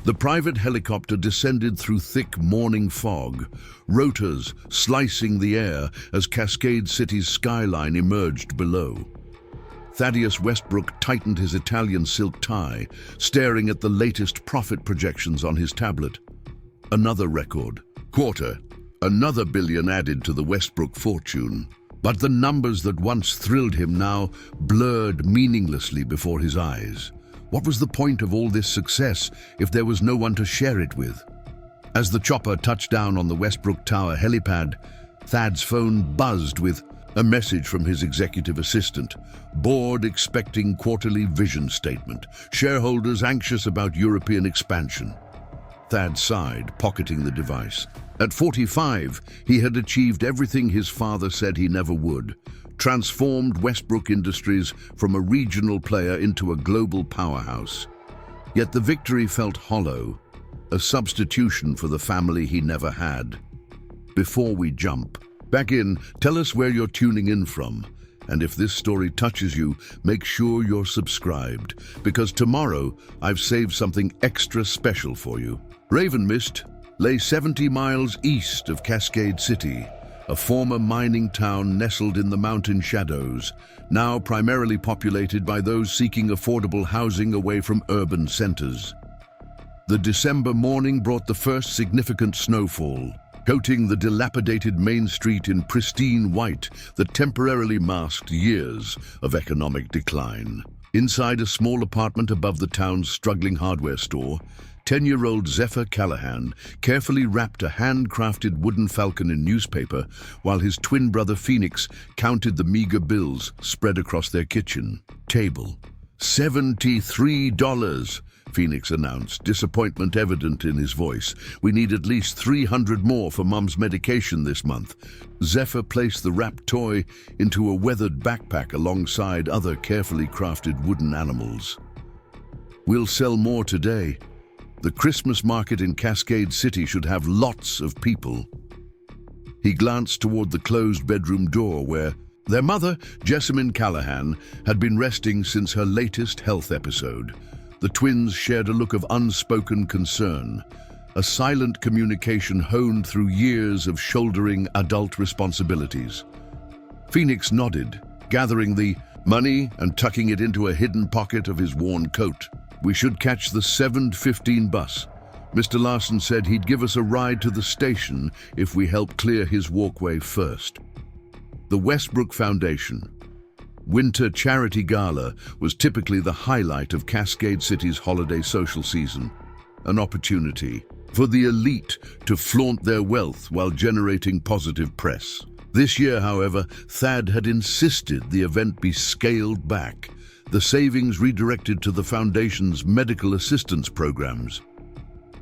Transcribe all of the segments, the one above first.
The private helicopter descended through thick morning fog, rotors slicing the air as Cascade City's skyline emerged below. Thaddeus Westbrook tightened his Italian silk tie, staring at the latest profit projections on his tablet. Another record. Quarter. Another billion added to the Westbrook fortune. But the numbers that once thrilled him now blurred meaninglessly before his eyes. What was the point of all this success if there was no one to share it with? As the chopper touched down on the Westbrook Tower helipad, Thad's phone buzzed with a message from his executive assistant. Board expecting quarterly vision statement. Shareholders anxious about European expansion. Thad sighed, pocketing the device. At 45, he had achieved everything his father said he never would. Transformed Westbrook Industries from a regional player into a global powerhouse. Yet the victory felt hollow, a substitution for the family he never had. Before we jump back in, tell us where you're tuning in from. And if this story touches you, make sure you're subscribed, because tomorrow I've saved something extra special for you. Raven Mist lay 70 miles east of Cascade City, a former mining town nestled in the mountain shadows, now primarily populated by those seeking affordable housing away from urban centers. The December morning brought the first significant snowfall, coating the dilapidated main street in pristine white that temporarily masked years of economic decline. Inside a small apartment above the town's struggling hardware store, 10-year-old Jessamine Callaghan carefully wrapped a handcrafted wooden falcon in newspaper while his twin brother Phoenix counted the meager bills spread across their kitchen table. $73, Phoenix announced, disappointment evident in his voice. We need at least 300 more for Mum's medication this month. Zephyr placed the wrapped toy into a weathered backpack alongside other carefully crafted wooden animals. We'll sell more today. The Christmas market in Cascade City should have lots of people. He glanced toward the closed bedroom door where their mother, Jessamine Callaghan, had been resting since her latest health episode. The twins shared a look of unspoken concern, a silent communication honed through years of shouldering adult responsibilities. Phoenix nodded, gathering the money and tucking it into a hidden pocket of his worn coat. We should catch the 7:15 bus. Mr. Larson said he'd give us a ride to the station if we help clear his walkway first. The Westbrook Foundation Winter Charity Gala was typically the highlight of Cascade City's holiday social season, an opportunity for the elite to flaunt their wealth while generating positive press. This year, however, Thad had insisted the event be scaled back, the savings redirected to the Foundation's medical assistance programs.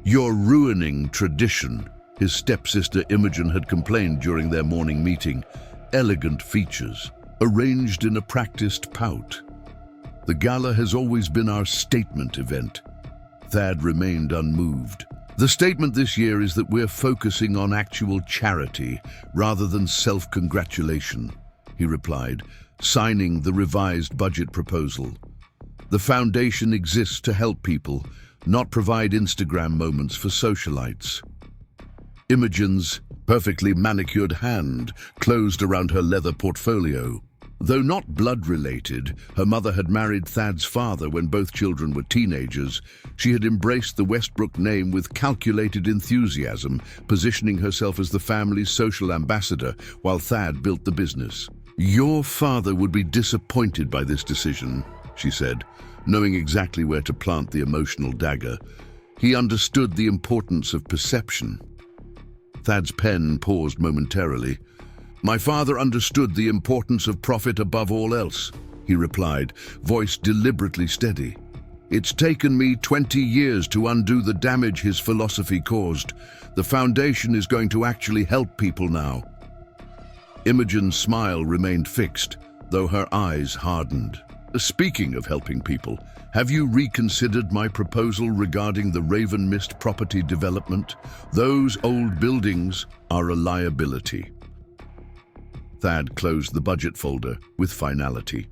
You're ruining tradition, his stepsister Imogen had complained during their morning meeting. Elegant features, arranged in a practiced pout. The gala has always been our statement event. Thad remained unmoved. The statement this year is that we're focusing on actual charity rather than self-congratulation, he replied, signing the revised budget proposal. The foundation exists to help people, not provide Instagram moments for socialites. Imogen's perfectly manicured hand closed around her leather portfolio. Though not blood-related, her mother had married Thad's father when both children were teenagers. She had embraced the Westbrook name with calculated enthusiasm, positioning herself as the family's social ambassador while Thad built the business. Your father would be disappointed by this decision, she said, knowing exactly where to plant the emotional dagger. He understood the importance of perception. Thad's pen paused momentarily. My father understood the importance of profit above all else, he replied, voice deliberately steady. It's taken me 20 years to undo the damage his philosophy caused. The foundation is going to actually help people now. Imogen's smile remained fixed, though her eyes hardened. Speaking of helping people, have you reconsidered my proposal regarding the Raven Mist property development? Those old buildings are a liability. Thad closed the budget folder with finality.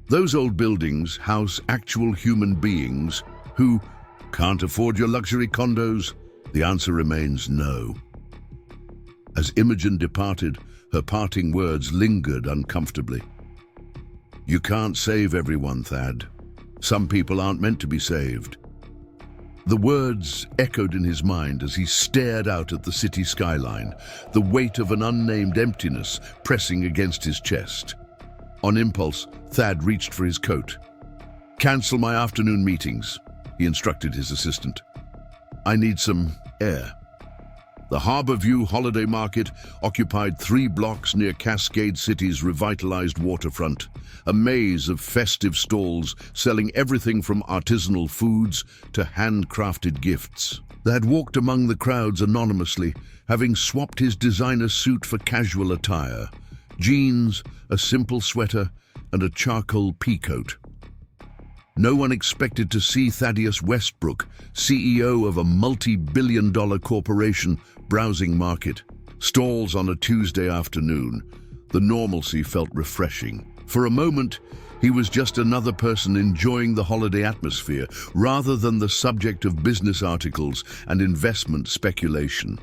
Those old buildings house actual human beings who Can't afford your luxury condos? The answer remains no. As Imogen departed, her parting words lingered uncomfortably. You can't save everyone, Thad. Some people aren't meant to be saved. The words echoed in his mind as he stared out at the city skyline, the weight of an unnamed emptiness pressing against his chest. On impulse, Thad reached for his coat. Cancel my afternoon meetings, he instructed his assistant. I need some air. The Harbor View Holiday Market occupied 3 blocks near Cascade City's revitalized waterfront, a maze of festive stalls selling everything from artisanal foods to handcrafted gifts. Thad walked among the crowds anonymously, having swapped his designer suit for casual attire, jeans, a simple sweater, and a charcoal peacoat. No one expected to see Thaddeus Westbrook, CEO of a multi-billion-dollar corporation, browsing market. Stalls on a Tuesday afternoon. The normalcy felt refreshing. For a moment, he was just another person enjoying the holiday atmosphere, rather than the subject of business articles and investment speculation.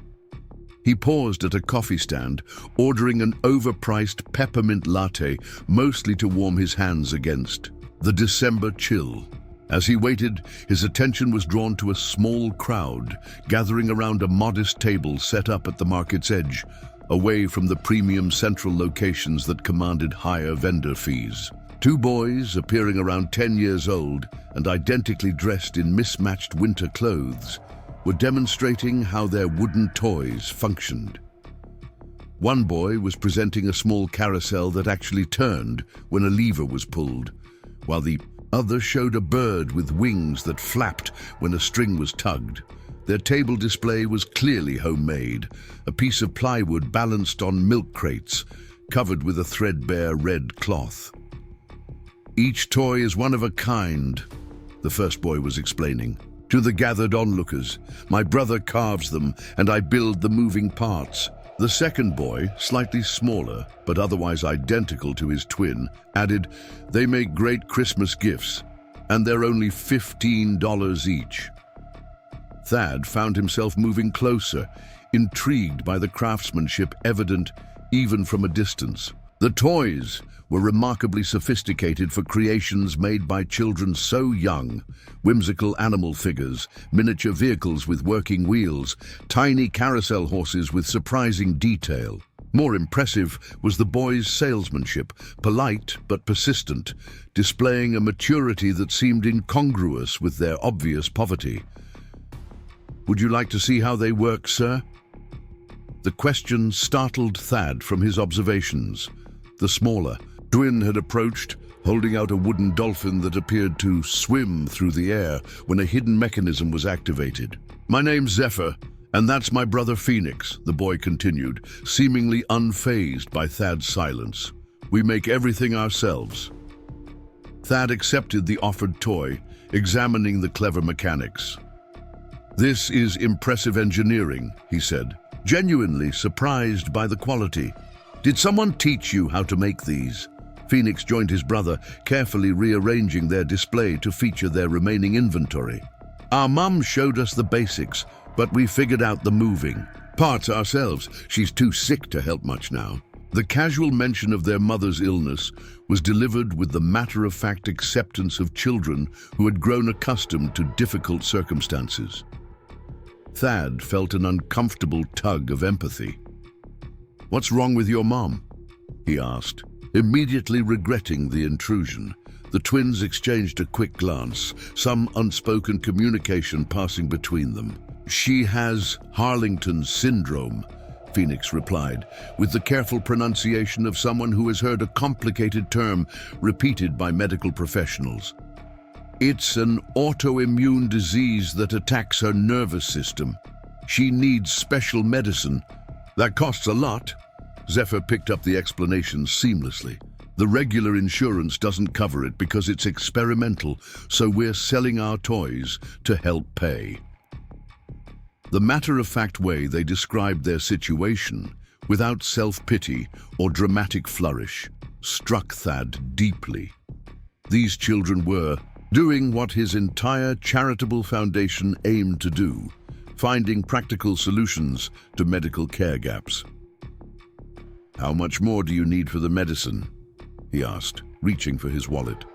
He paused at a coffee stand, ordering an overpriced peppermint latte, mostly to warm his hands against the December chill. As he waited, his attention was drawn to a small crowd gathering around a modest table set up at the market's edge, away from the premium central locations that commanded higher vendor fees. 2 boys, appearing around 10 years old and identically dressed in mismatched winter clothes, were demonstrating how their wooden toys functioned. One boy was presenting a small carousel that actually turned when a lever was pulled, while the other showed a bird with wings that flapped when a string was tugged. Their table display was clearly homemade, a piece of plywood balanced on milk crates, covered with a threadbare red cloth. Each toy is one of a kind, the first boy was explaining. To the gathered onlookers, my brother carves them and I build the moving parts. The second boy, slightly smaller but otherwise identical to his twin, added, they make great Christmas gifts and they're only $15 each. Thad found himself moving closer, intrigued by the craftsmanship evident even from a distance. The toys were remarkably sophisticated for creations made by children so young. Whimsical animal figures, miniature vehicles with working wheels, tiny carousel horses with surprising detail. More impressive was the boys' salesmanship, polite but persistent, displaying a maturity that seemed incongruous with their obvious poverty. Would you like to see how they work, sir? The question startled Thad from his observations. The smaller twin had approached, holding out a wooden dolphin that appeared to swim through the air when a hidden mechanism was activated. My name's Zephyr, and that's my brother Phoenix, the boy continued, seemingly unfazed by Thad's silence. We make everything ourselves. Thad accepted the offered toy, examining the clever mechanics. This is impressive engineering, he said, genuinely surprised by the quality. Did someone teach you how to make these? Phoenix joined his brother, carefully rearranging their display to feature their remaining inventory. Our mum showed us the basics, but we figured out the moving parts ourselves. She's too sick to help much now. The casual mention of their mother's illness was delivered with the matter-of-fact acceptance of children who had grown accustomed to difficult circumstances. Thad felt an uncomfortable tug of empathy. What's wrong with your mom? He asked, immediately regretting the intrusion. The twins exchanged a quick glance, some unspoken communication passing between them. She has Harlington's syndrome, Phoenix replied, with the careful pronunciation of someone who has heard a complicated term repeated by medical professionals. It's an autoimmune disease that attacks her nervous system. She needs special medicine. That costs a lot. Zephyr picked up the explanation seamlessly. The regular insurance doesn't cover it because it's experimental, so we're selling our toys to help pay. The matter-of-fact way they described their situation, without self-pity or dramatic flourish, struck Thad deeply. These children were, doing what his entire charitable foundation aimed to do, finding practical solutions to medical care gaps. "How much more do you need for the medicine?" he asked, reaching for his wallet.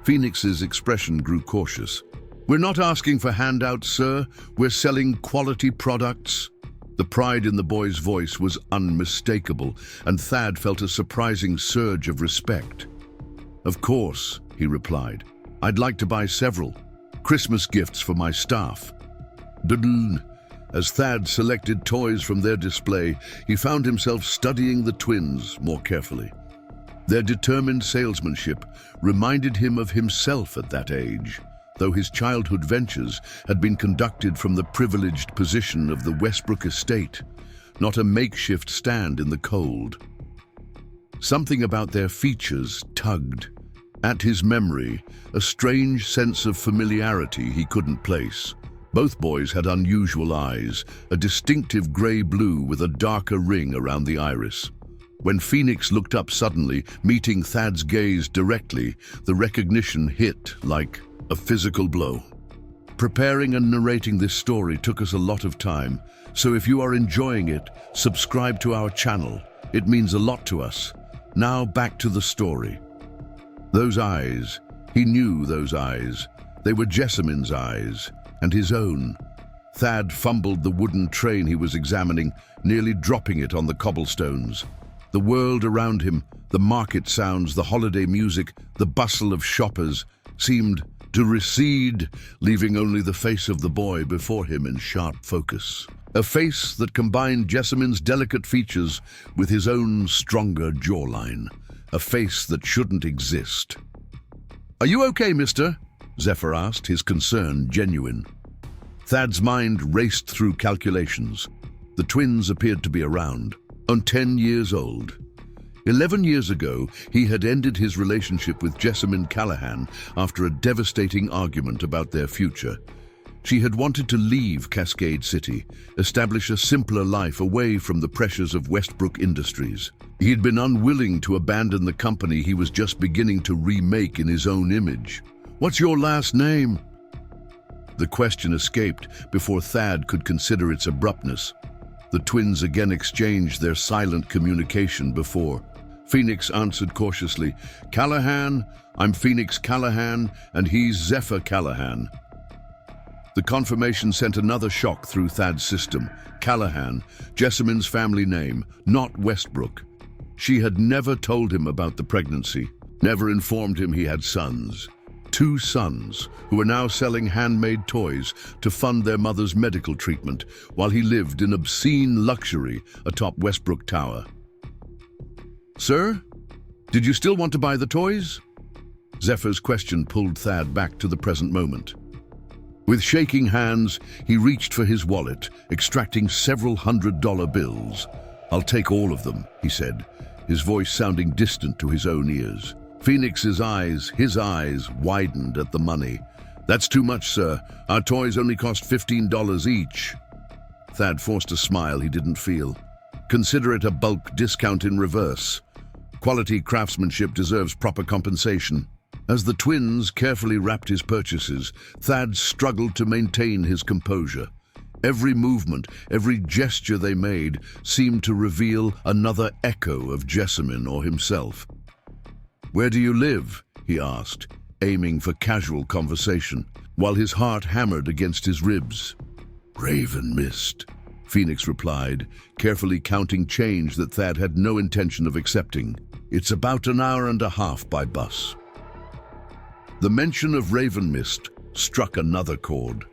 Phoenix's expression grew cautious. "We're not asking for handouts, sir. We're selling quality products." The pride in the boy's voice was unmistakable, and Thad felt a surprising surge of respect. "Of course," he replied. "I'd like to buy several Christmas gifts for my staff." As Thad selected toys from their display, he found himself studying the twins more carefully. Their determined salesmanship reminded him of himself at that age, though his childhood ventures had been conducted from the privileged position of the Westbrook estate, not a makeshift stand in the cold. Something about their features tugged at his memory, a strange sense of familiarity he couldn't place. Both boys had unusual eyes, a distinctive gray-blue with a darker ring around the iris. When Phoenix looked up suddenly, meeting Thad's gaze directly, the recognition hit like a physical blow. Preparing and narrating this story took us a lot of time, so if you are enjoying it, subscribe to our channel. It means a lot to us. Now back to the story. Those eyes, he knew those eyes. They were Jessamine's eyes, and his own. Thad fumbled the wooden train he was examining, nearly dropping it on the cobblestones. The world around him, the market sounds, the holiday music, the bustle of shoppers, seemed to recede, leaving only the face of the boy before him in sharp focus. A face that combined Jessamine's delicate features with his own stronger jawline. A face that shouldn't exist. "Are you okay, mister?" Zephyr asked, his concern genuine. Thad's mind raced through calculations. The twins appeared to be around 10 years old. 11 years ago, he had ended his relationship with Jessamine Callaghan after a devastating argument about their future. She had wanted to leave Cascade City, establish a simpler life away from the pressures of Westbrook Industries. He had been unwilling to abandon the company he was just beginning to remake in his own image. "What's your last name?" The question escaped before Thad could consider its abruptness. The twins again exchanged their silent communication before. Phoenix answered cautiously, "Callaghan, I'm Phoenix Callaghan, and he's Zephyr Callaghan." The confirmation sent another shock through Thad's system. Callaghan, Jessamine's family name, not Westbrook. She had never told him about the pregnancy, never informed him he had sons. 2 sons, who were now selling handmade toys to fund their mother's medical treatment while he lived in obscene luxury atop Westbrook Tower. "Sir, did you still want to buy the toys?" Zephyr's question pulled Thad back to the present moment. With shaking hands, he reached for his wallet, extracting several $100 bills. "I'll take all of them," he said, his voice sounding distant to his own ears. Phoenix's eyes, his eyes, widened at the money. "That's too much, sir. Our toys only cost $15 each." Thad forced a smile he didn't feel. "Consider it a bulk discount in reverse. Quality craftsmanship deserves proper compensation." As the twins carefully wrapped his purchases, Thad struggled to maintain his composure. Every movement, every gesture they made seemed to reveal another echo of Jessamine or himself. "Where do you live?" he asked, aiming for casual conversation, while his heart hammered against his ribs. "Raven Mist," Phoenix replied, carefully counting change that Thad had no intention of accepting. "It's about an hour and a half by bus." The mention of Raven Mist struck another chord.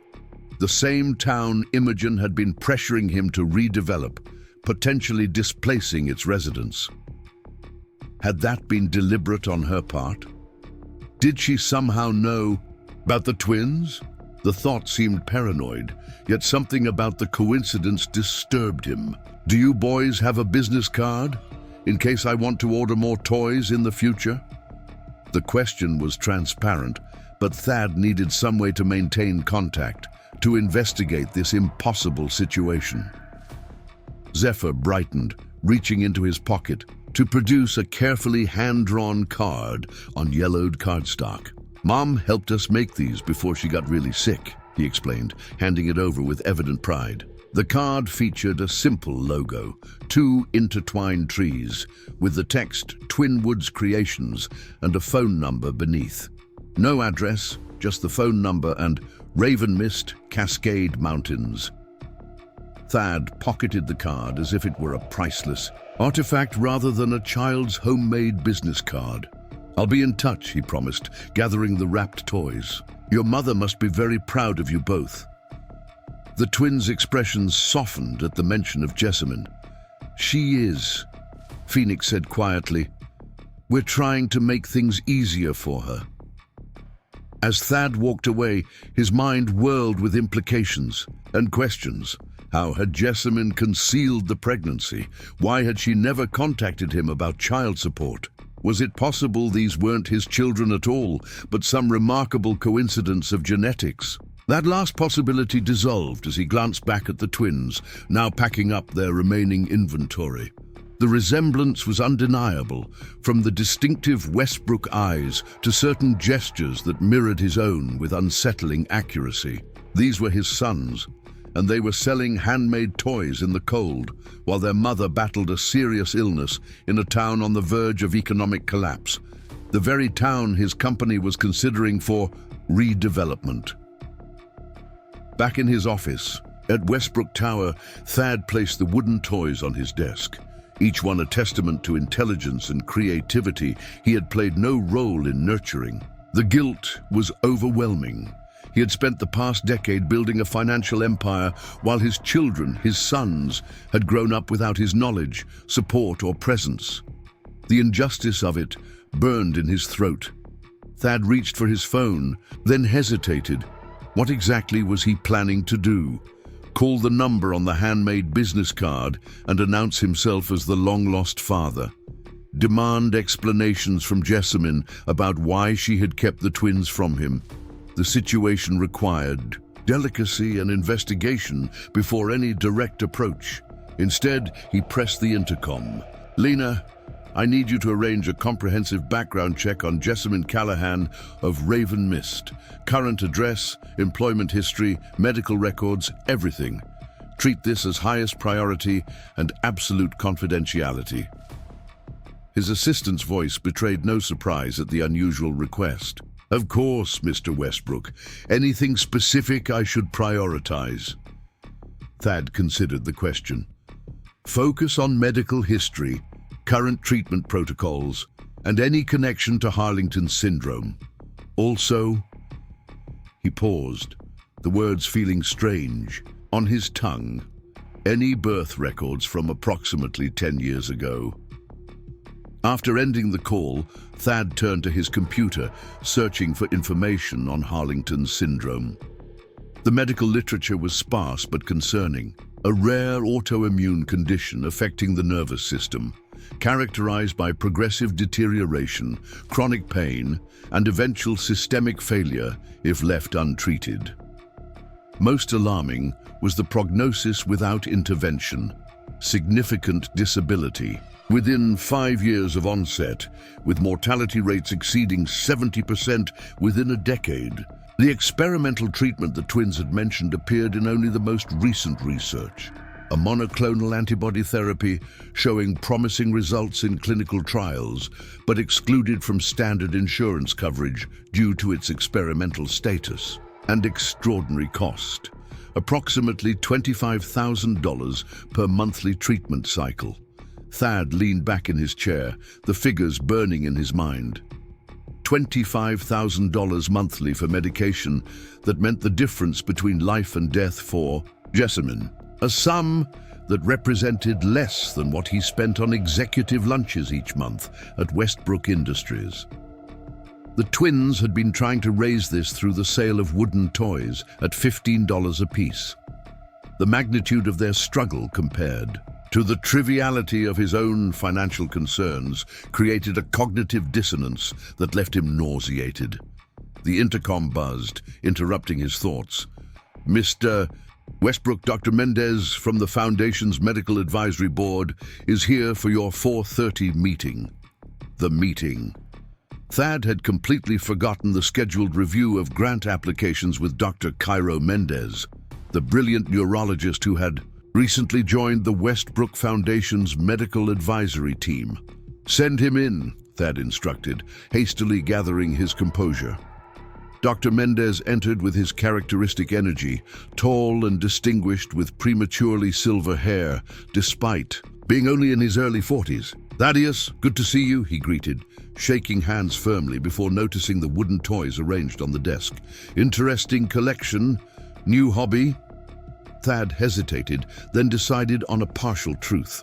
The same town Imogen had been pressuring him to redevelop, potentially displacing its residents. Had that been deliberate on her part? Did she somehow know about the twins? The thought seemed paranoid, yet something about the coincidence disturbed him. "Do you boys have a business card, in case I want to order more toys in the future?" The question was transparent, but Thad needed some way to maintain contact, to investigate this impossible situation. Zephyr brightened, reaching into his pocket to produce a carefully hand-drawn card on yellowed cardstock. "Mom helped us make these before she got really sick," he explained, handing it over with evident pride. The card featured a simple logo, two intertwined trees, with the text Twin Woods Creations and a phone number beneath. No address, just the phone number and Raven Mist, Cascade Mountains. Thad pocketed the card as if it were a priceless artifact rather than a child's homemade business card. "I'll be in touch," he promised, gathering the wrapped toys. "Your mother must be very proud of you both." The twins' expressions softened at the mention of Jessamine. "She is," Phoenix said quietly. "We're trying to make things easier for her." As Thad walked away, his mind whirled with implications and questions. How had Jessamine concealed the pregnancy? Why had she never contacted him about child support? Was it possible these weren't his children at all, but some remarkable coincidence of genetics? That last possibility dissolved as he glanced back at the twins, now packing up their remaining inventory. The resemblance was undeniable, from the distinctive Westbrook eyes to certain gestures that mirrored his own with unsettling accuracy. These were his sons, and they were selling handmade toys in the cold, while their mother battled a serious illness in a town on the verge of economic collapse, the very town his company was considering for redevelopment. Back in his office, at Westbrook Tower, Thad placed the wooden toys on his desk, each one a testament to intelligence and creativity he had played no role in nurturing. The guilt was overwhelming. He had spent the past decade building a financial empire while his children, his sons, had grown up without his knowledge, support, or presence. The injustice of it burned in his throat. Thad reached for his phone, then hesitated. What exactly was he planning to do? Call the number on the handmade business card and announce himself as the long-lost father? Demand explanations from Jessamine about why she had kept the twins from him? The situation required delicacy and investigation before any direct approach. Instead, he pressed the intercom. "Lena, I need you to arrange a comprehensive background check on Jessamine Callaghan of Raven Mist. Current address, employment history, medical records, everything. Treat this as highest priority and absolute confidentiality." His assistant's voice betrayed no surprise at the unusual request. "Of course, Mr. Westbrook. Anything specific I should prioritize?" Thad considered the question. "Focus on medical history, current treatment protocols, and any connection to Harlington syndrome. Also," he paused, the words feeling strange on his tongue, "any birth records from approximately 10 years ago." After ending the call, Thad turned to his computer, searching for information on Harlington syndrome. The medical literature was sparse but concerning. A rare autoimmune condition affecting the nervous system, characterized by progressive deterioration, chronic pain, and eventual systemic failure if left untreated. Most alarming was the prognosis without intervention: significant disability. Within 5 years of onset, with mortality rates exceeding 70% within a decade. The experimental treatment the twins had mentioned appeared in only the most recent research, a monoclonal antibody therapy showing promising results in clinical trials, but excluded from standard insurance coverage due to its experimental status and extraordinary cost, approximately $25,000 per monthly treatment cycle. Thad leaned back in his chair, the figures burning in his mind. $25,000 monthly for medication that meant the difference between life and death for Jessamine, a sum that represented less than what he spent on executive lunches each month at Westbrook Industries. The twins had been trying to raise this through the sale of wooden toys at $15 apiece. The magnitude of their struggle compared to the triviality of his own financial concerns created a cognitive dissonance that left him nauseated. The intercom buzzed, interrupting his thoughts. "Mr. Westbrook, Dr. Mendez from the Foundation's Medical Advisory Board is here for your 4:30 meeting." The meeting. Thad had completely forgotten the scheduled review of grant applications with Dr. Cairo Mendez, the brilliant neurologist who had recently joined the Westbrook Foundation's medical advisory team. "Send him in," Thad instructed, hastily gathering his composure. Dr. Mendez entered with his characteristic energy, tall and distinguished with prematurely silver hair, despite being only in his early 40s. "Thaddeus, good to see you," he greeted, shaking hands firmly before noticing the wooden toys arranged on the desk. "Interesting collection. New hobby?" Thad hesitated, then decided on a partial truth.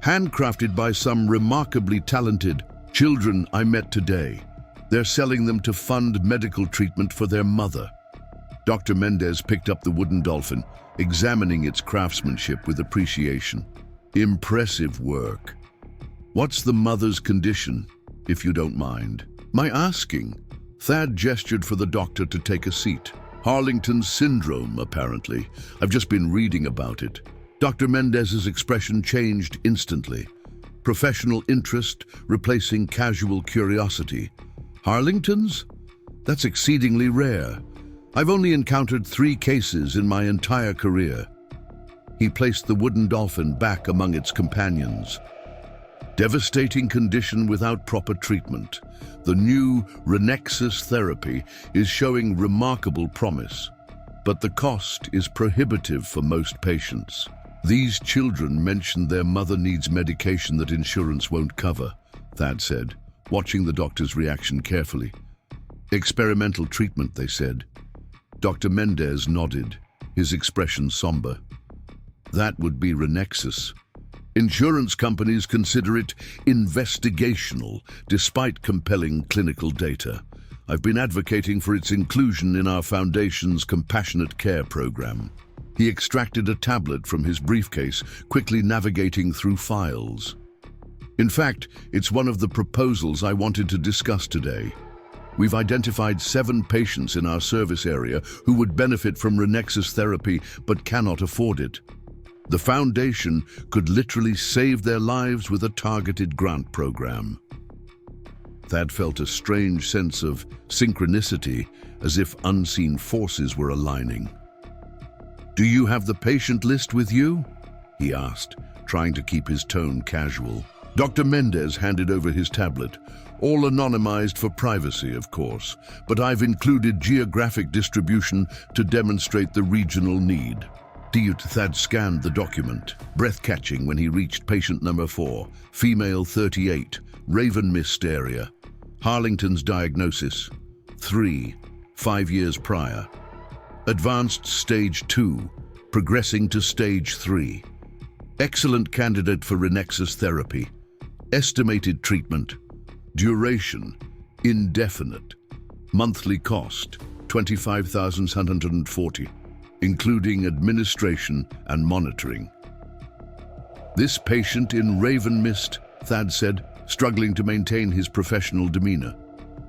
"Handcrafted by some remarkably talented children I met today. They're selling them to fund medical treatment for their mother." Dr. Mendez picked up the wooden dolphin, examining its craftsmanship with appreciation. "Impressive work. What's the mother's condition, if you don't mind my asking?" Thad gestured for the doctor to take a seat. "Harlington's syndrome, apparently. I've just been reading about it." Dr. Mendez's expression changed instantly. Professional interest replacing casual curiosity. "Harlington's? That's exceedingly rare. I've only encountered 3 cases in my entire career." He placed the wooden dolphin back among its companions. "Devastating condition without proper treatment. The new Renexus therapy is showing remarkable promise, but the cost is prohibitive for most patients. These children mentioned their mother needs medication that insurance won't cover," Thad said, watching the doctor's reaction carefully. "Experimental treatment," they said. Dr. Mendez nodded, his expression somber. "That would be Renexus. Insurance companies consider it investigational, despite compelling clinical data. I've been advocating for its inclusion in our foundation's compassionate care program." He extracted a tablet from his briefcase, quickly navigating through files. "In fact, it's one of the proposals I wanted to discuss today. We've identified 7 patients in our service area who would benefit from Renexus therapy but cannot afford it. The foundation could literally save their lives with a targeted grant program." Thad felt a strange sense of synchronicity, as if unseen forces were aligning. "Do you have the patient list with you?" he asked, trying to keep his tone casual. Dr. Mendez handed over his tablet, all anonymized for privacy, of course, but I've included geographic distribution to demonstrate the regional need. Thad scanned the document, breath-catching when he reached patient number 4, female 38, Raven Mist area. Harlington's diagnosis, 3, 5 years prior. Advanced stage 2, progressing to stage 3. Excellent candidate for Renexus therapy. Estimated treatment. Duration, indefinite. Monthly cost, $25,740, including administration and monitoring. "This patient in Raven Mist," Thad said, struggling to maintain his professional demeanor.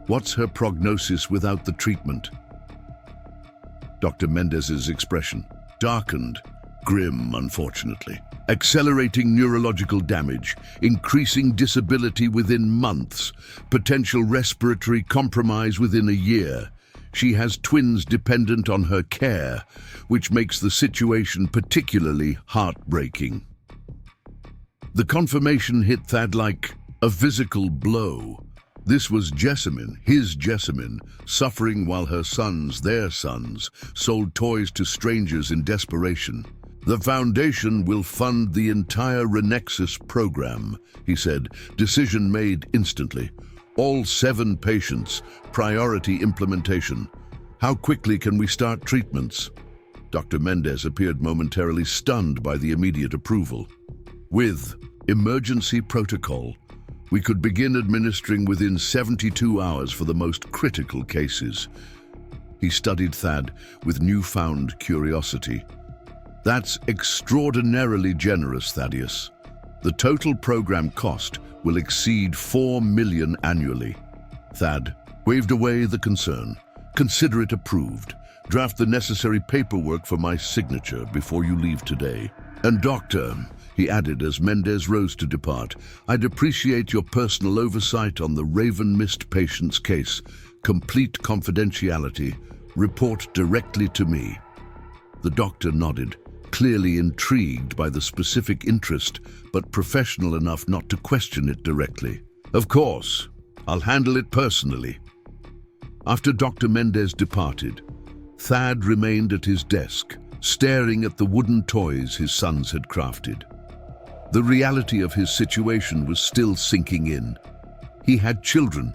"What's her prognosis without the treatment?" Dr. Mendez's expression darkened, grim, unfortunately. "Accelerating neurological damage, increasing disability within months, potential respiratory compromise within a year. She has twins dependent on her care, which makes the situation particularly heartbreaking." The confirmation hit Thad like a physical blow. This was his Jessamine, suffering while her sons, their sons, sold toys to strangers in desperation. "The foundation will fund the entire Renexus program," he said, decision made instantly. "All 7 patients, priority implementation. How quickly can we start treatments?" Dr. Mendez appeared momentarily stunned by the immediate approval. "With emergency protocol, we could begin administering within 72 hours for the most critical cases." He studied Thad with newfound curiosity. "That's extraordinarily generous, Thaddeus. The total program cost will exceed $4 million annually." Thad waved away the concern. "Consider it approved. Draft the necessary paperwork for my signature before you leave today." "And doctor," He added as Mendez rose to depart, "I'd appreciate your personal oversight on the Raven Mist patient's case. Complete confidentiality. Report directly to me." The doctor nodded, clearly intrigued by the specific interest, but professional enough not to question it directly. "Of course, I'll handle it personally." After Dr. Mendez departed, Thad remained at his desk, staring at the wooden toys his sons had crafted. The reality of his situation was still sinking in. He had children,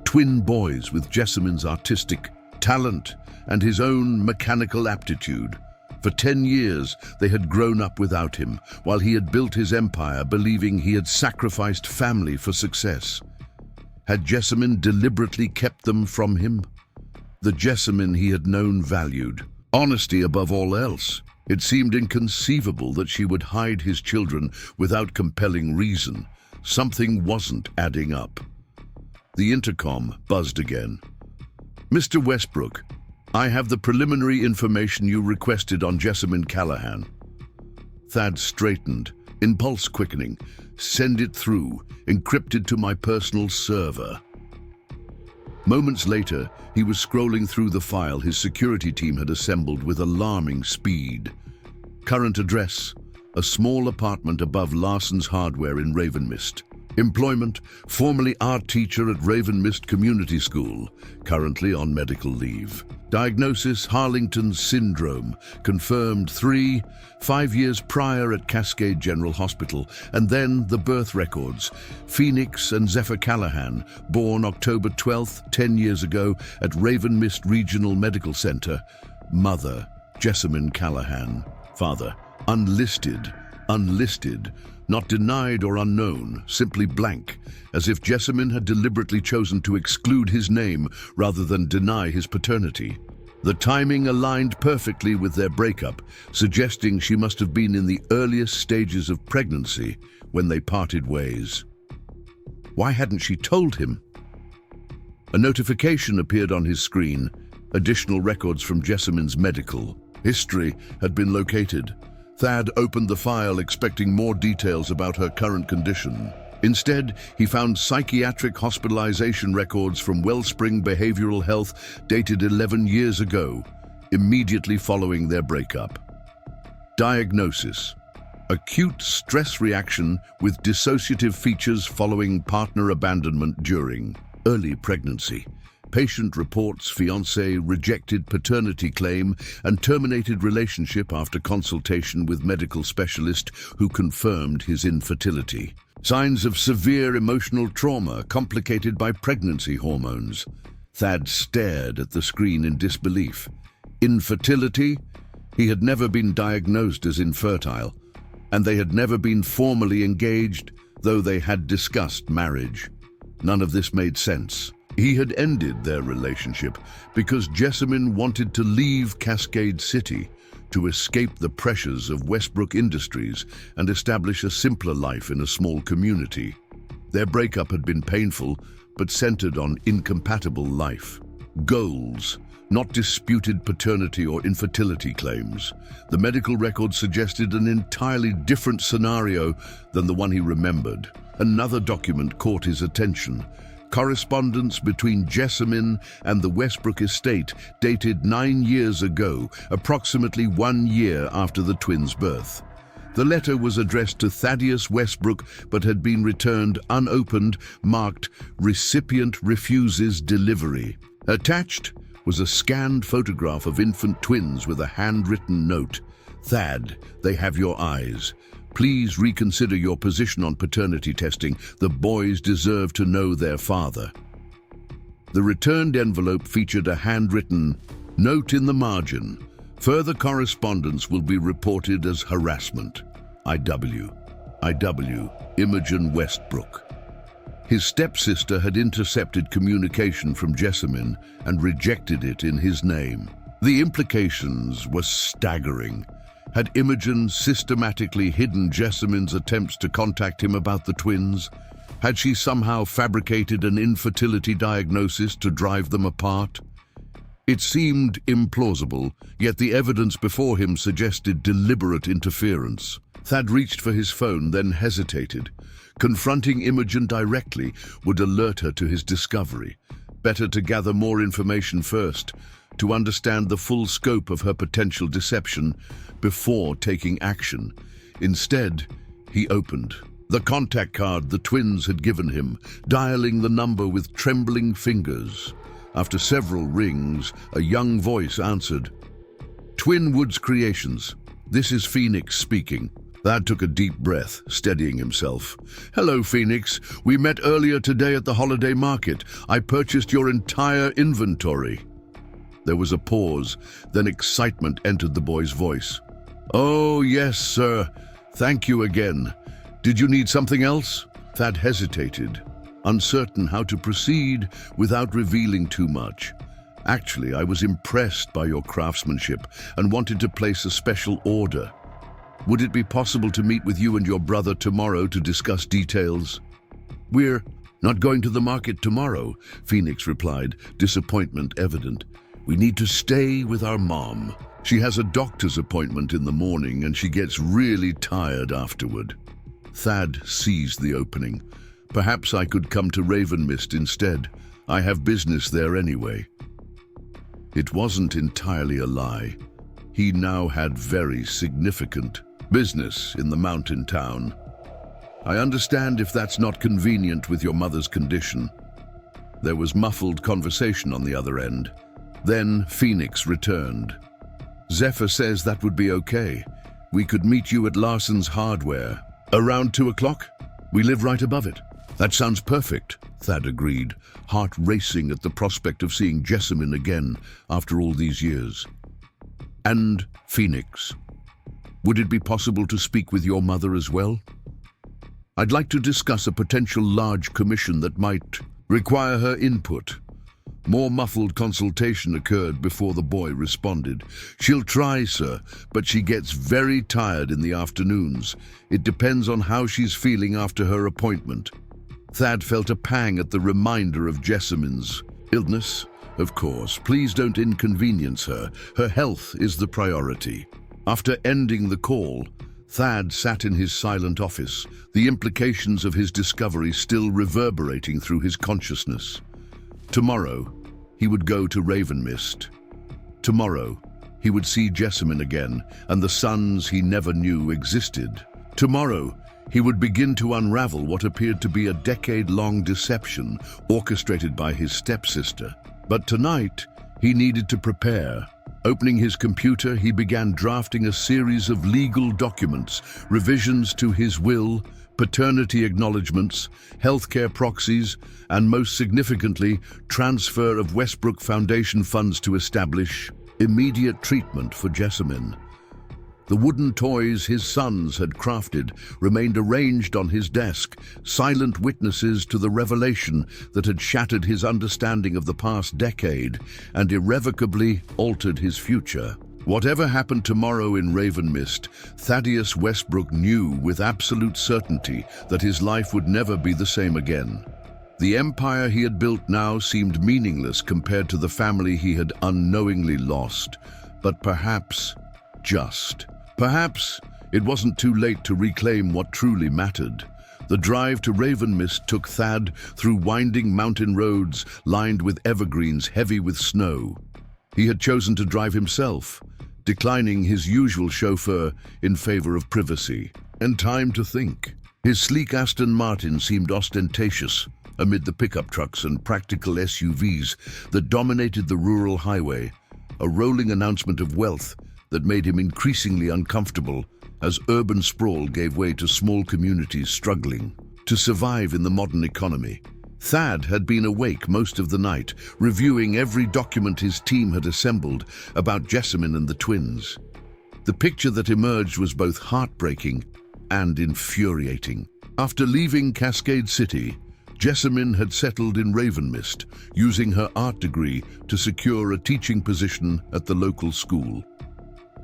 twin boys with Jessamine's artistic talent and his own mechanical aptitude. For 10 years, they had grown up without him, while he had built his empire believing he had sacrificed family for success. Had Jessamine deliberately kept them from him? The Jessamine he had known valued honesty above all else. It seemed inconceivable that she would hide his children without compelling reason. Something wasn't adding up. The intercom buzzed again. "Mr. Westbrook, I have the preliminary information you requested on Jessamine Callaghan." Thad straightened, impulse quickening. "Send it through, encrypted to my personal server." Moments later, he was scrolling through the file his security team had assembled with alarming speed. Current address: a small apartment above Larson's Hardware in Ravenmist. Employment: formerly art teacher at Ravenmist Community School, currently on medical leave. Diagnosis: Harlington syndrome, confirmed 5 years prior at Cascade General Hospital. And then the birth records: Phoenix and Zephyr Callaghan, born October 12th, 10 years ago, at Ravenmist Regional Medical Center. Mother: Jessamine Callaghan. Father: unlisted, not denied or unknown, simply blank, as if Jessamine had deliberately chosen to exclude his name rather than deny his paternity. The timing aligned perfectly with their breakup, suggesting she must have been in the earliest stages of pregnancy when they parted ways. Why hadn't she told him? A notification appeared on his screen. Additional records from Jessamine's medical history had been located. Thad opened the file expecting more details about her current condition. Instead, he found psychiatric hospitalization records from Wellspring Behavioral Health dated 11 years ago, immediately following their breakup. Diagnosis: acute stress reaction with dissociative features following partner abandonment during early pregnancy. Patient reports fiancé rejected paternity claim and terminated relationship after consultation with medical specialist who confirmed his infertility. Signs of severe emotional trauma complicated by pregnancy hormones. Thad stared at the screen in disbelief. Infertility? He had never been diagnosed as infertile, and they had never been formally engaged, though they had discussed marriage. None of this made sense. He had ended their relationship because Jessamine wanted to leave Cascade City to escape the pressures of Westbrook Industries and establish a simpler life in a small community. Their breakup had been painful, but centered on incompatible life. Goals, not disputed paternity or infertility claims. The medical record suggested an entirely different scenario than the one he remembered. Another document caught his attention. Correspondence between Jessamine and the Westbrook estate dated 9 years ago, approximately 1 year after the twins' birth. The letter was addressed to Thaddeus Westbrook but had been returned unopened, marked "Recipient refuses delivery." Attached was a scanned photograph of infant twins with a handwritten note. "Thad, they have your eyes. Please reconsider your position on paternity testing. The boys deserve to know their father." The returned envelope featured a handwritten note in the margin. "Further correspondence will be reported as harassment. IW. Imogen Westbrook." His stepsister had intercepted communication from Jessamine and rejected it in his name. The implications were staggering. Had Imogen systematically hidden Jessamine's attempts to contact him about the twins? Had she somehow fabricated an infertility diagnosis to drive them apart? It seemed implausible, yet the evidence before him suggested deliberate interference. Thad reached for his phone, then hesitated. Confronting Imogen directly would alert her to his discovery. Better to gather more information first, to understand the full scope of her potential deception before taking action. Instead, he opened the contact card the twins had given him, dialing the number with trembling fingers. After several rings, a young voice answered. "Twin Woods Creations. This is Phoenix speaking." Thad took a deep breath, steadying himself. "Hello, Phoenix. We met earlier today at the holiday market. I purchased your entire inventory." There was a pause, then excitement entered the boy's voice. "Oh, yes, sir. Thank you again. Did you need something else?" Thad hesitated, uncertain how to proceed without revealing too much. "Actually, I was impressed by your craftsmanship and wanted to place a special order. Would it be possible to meet with you and your brother tomorrow to discuss details?" "We're not going to the market tomorrow," Phoenix replied, disappointment evident. "We need to stay with our mom. She has a doctor's appointment in the morning and she gets really tired afterward." Thad seized the opening. "Perhaps I could come to Ravenmist instead. I have business there anyway." It wasn't entirely a lie. He now had very significant business in the mountain town. "I understand if that's not convenient with your mother's condition." There was muffled conversation on the other end. Then Phoenix returned. "Zephyr says that would be okay. We could meet you at Larson's Hardware. Around 2 o'clock? We live right above it." "That sounds perfect," Thad agreed, heart racing at the prospect of seeing Jessamine again after all these years. "And Phoenix, would it be possible to speak with your mother as well? I'd like to discuss a potential large commission that might require her input." More muffled consultation occurred before the boy responded. "She'll try, sir, but she gets very tired in the afternoons. It depends on how she's feeling after her appointment." Thad felt a pang at the reminder of Jessamine's illness. "Of course, please don't inconvenience her. Her health is the priority." After ending the call, Thad sat in his silent office, the implications of his discovery still reverberating through his consciousness. Tomorrow, he would go to Ravenmist. Tomorrow, he would see Jessamine again and the sons he never knew existed. Tomorrow, he would begin to unravel what appeared to be a decade-long deception orchestrated by his stepsister. But tonight, he needed to prepare. Opening his computer, he began drafting a series of legal documents, revisions to his will, paternity acknowledgements, healthcare proxies, and most significantly, transfer of Westbrook Foundation funds to establish immediate treatment for Jessamine. The wooden toys his sons had crafted remained arranged on his desk, silent witnesses to the revelation that had shattered his understanding of the past decade and irrevocably altered his future. Whatever happened tomorrow in Ravenmist, Thaddeus Westbrook knew with absolute certainty that his life would never be the same again. The empire he had built now seemed meaningless compared to the family he had unknowingly lost, but perhaps it wasn't too late to reclaim what truly mattered. The drive to Ravenmist took Thad through winding mountain roads lined with evergreens heavy with snow. He had chosen to drive himself, declining his usual chauffeur in favor of privacy and time to think. His sleek Aston Martin seemed ostentatious amid the pickup trucks and practical SUVs that dominated the rural highway, a rolling announcement of wealth that made him increasingly uncomfortable as urban sprawl gave way to small communities struggling to survive in the modern economy. Thad had been awake most of the night, reviewing every document his team had assembled about Jessamine and the twins. The picture that emerged was both heartbreaking and infuriating. After leaving Cascade City, Jessamine had settled in Ravenmist, using her art degree to secure a teaching position at the local school.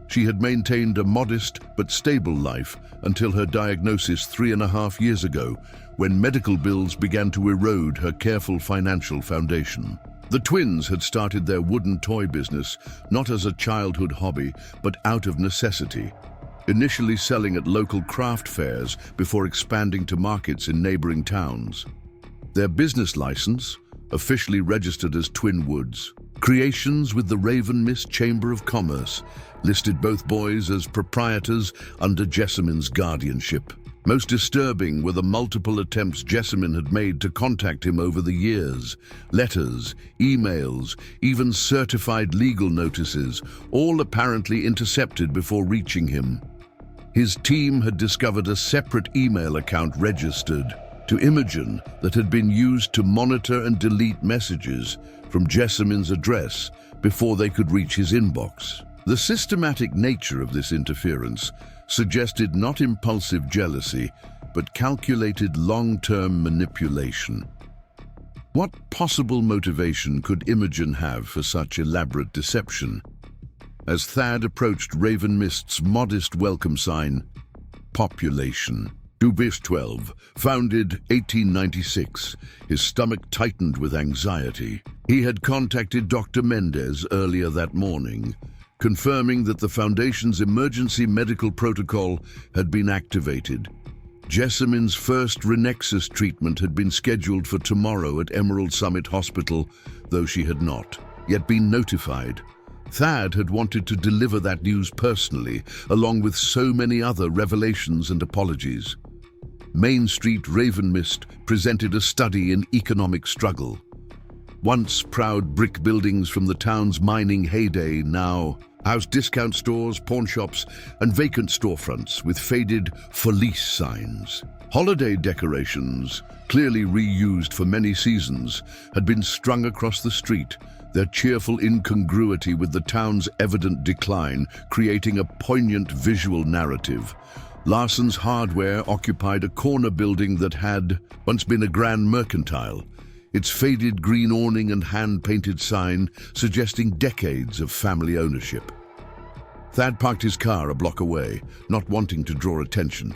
She had maintained a modest but stable life until her diagnosis 3.5 years ago, when medical bills began to erode her careful financial foundation. The twins had started their wooden toy business not as a childhood hobby, but out of necessity. initially selling at local craft fairs before expanding to markets in neighboring towns. Their business license, officially registered as Twin Woods, Creations with the Raven Mist Chamber of Commerce, listed both boys as proprietors under Jessamine's guardianship. Most disturbing were the multiple attempts Jessamine had made to contact him over the years. Letters, emails, even certified legal notices, all apparently intercepted before reaching him. His team had discovered a separate email account registered to Imogen that had been used to monitor and delete messages from Jessamine's address before they could reach his inbox. The systematic nature of this interference suggested not impulsive jealousy, but calculated long-term manipulation. What possible motivation could Imogen have for such elaborate deception? As Thad approached Raven Mist's modest welcome sign, population. Dubis 12, founded 1896, his stomach tightened with anxiety. He had contacted Dr. Mendez earlier that morning, confirming that the Foundation's emergency medical protocol had been activated. Jessamine's first Renexus treatment had been scheduled for tomorrow at Emerald Summit Hospital, though she had not yet been notified. Thad had wanted to deliver that news personally, along with so many other revelations and apologies. Main Street Raven Mist presented a study in economic struggle. Once proud brick buildings from the town's mining heyday now housed discount stores, pawn shops, and vacant storefronts with faded "for lease" signs. Holiday decorations, clearly reused for many seasons, had been strung across the street, their cheerful incongruity with the town's evident decline creating a poignant visual narrative. Larson's Hardware occupied a corner building that had once been a grand mercantile, its faded green awning and hand-painted sign suggesting decades of family ownership. Thad parked his car a block away, not wanting to draw attention.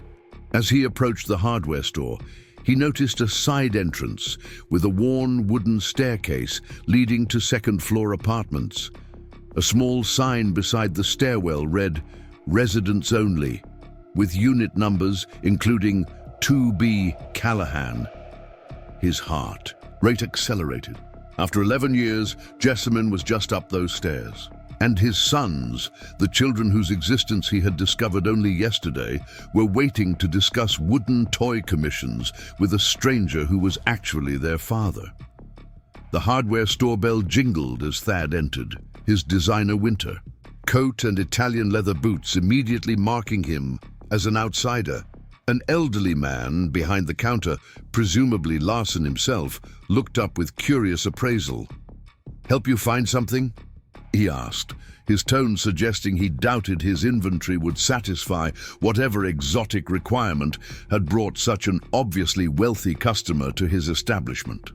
As he approached the hardware store, he noticed a side entrance with a worn wooden staircase leading to second-floor apartments. A small sign beside the stairwell read, "Residents Only," with unit numbers including 2B Callaghan. His heart rate accelerated. After 11 years, Jessamine was just up those stairs. And his sons, the children whose existence he had discovered only yesterday, were waiting to discuss wooden toy commissions with a stranger who was actually their father. The hardware store bell jingled as Thad entered, his designer winter coat and Italian leather boots immediately marking him as an outsider. An elderly man behind the counter, presumably Larson himself, looked up with curious appraisal. "Help you find something?" he asked, his tone suggesting he doubted his inventory would satisfy whatever exotic requirement had brought such an obviously wealthy customer to his establishment.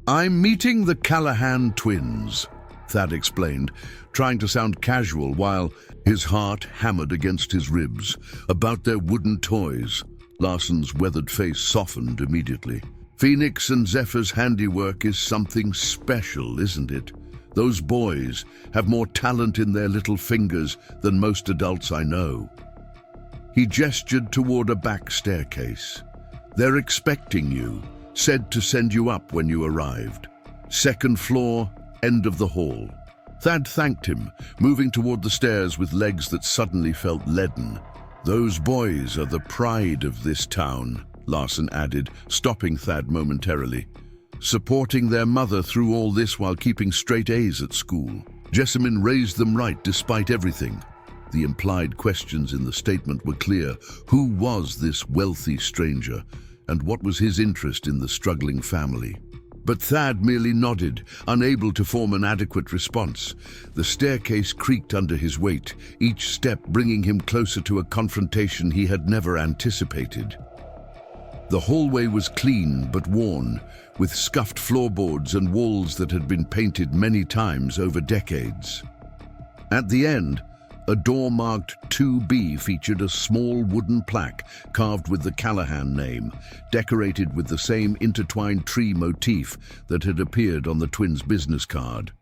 "I'm meeting the Callaghan twins," Thad explained, trying to sound casual while his heart hammered against his ribs. "About their wooden toys." Larson's weathered face softened immediately. "Phoenix and Zephyr's handiwork is something special, isn't it? Those boys have more talent in their little fingers than most adults I know." He gestured toward a back staircase. "They're expecting you, said to send you up when you arrived. Second floor, end of the hall." Thad thanked him, moving toward the stairs with legs that suddenly felt leaden. "Those boys are the pride of this town," Larson added, stopping Thad momentarily. "Supporting their mother through all this while keeping straight A's at school. Jessamine raised them right despite everything." The implied questions in the statement were clear. Who was this wealthy stranger, and what was his interest in the struggling family? But Thad merely nodded, unable to form an adequate response. The staircase creaked under his weight, each step bringing him closer to a confrontation he had never anticipated. The hallway was clean but worn, with scuffed floorboards and walls that had been painted many times over decades. At the end, a door marked 2B featured a small wooden plaque carved with the Callaghan name, decorated with the same intertwined tree motif that had appeared on the twins' business card.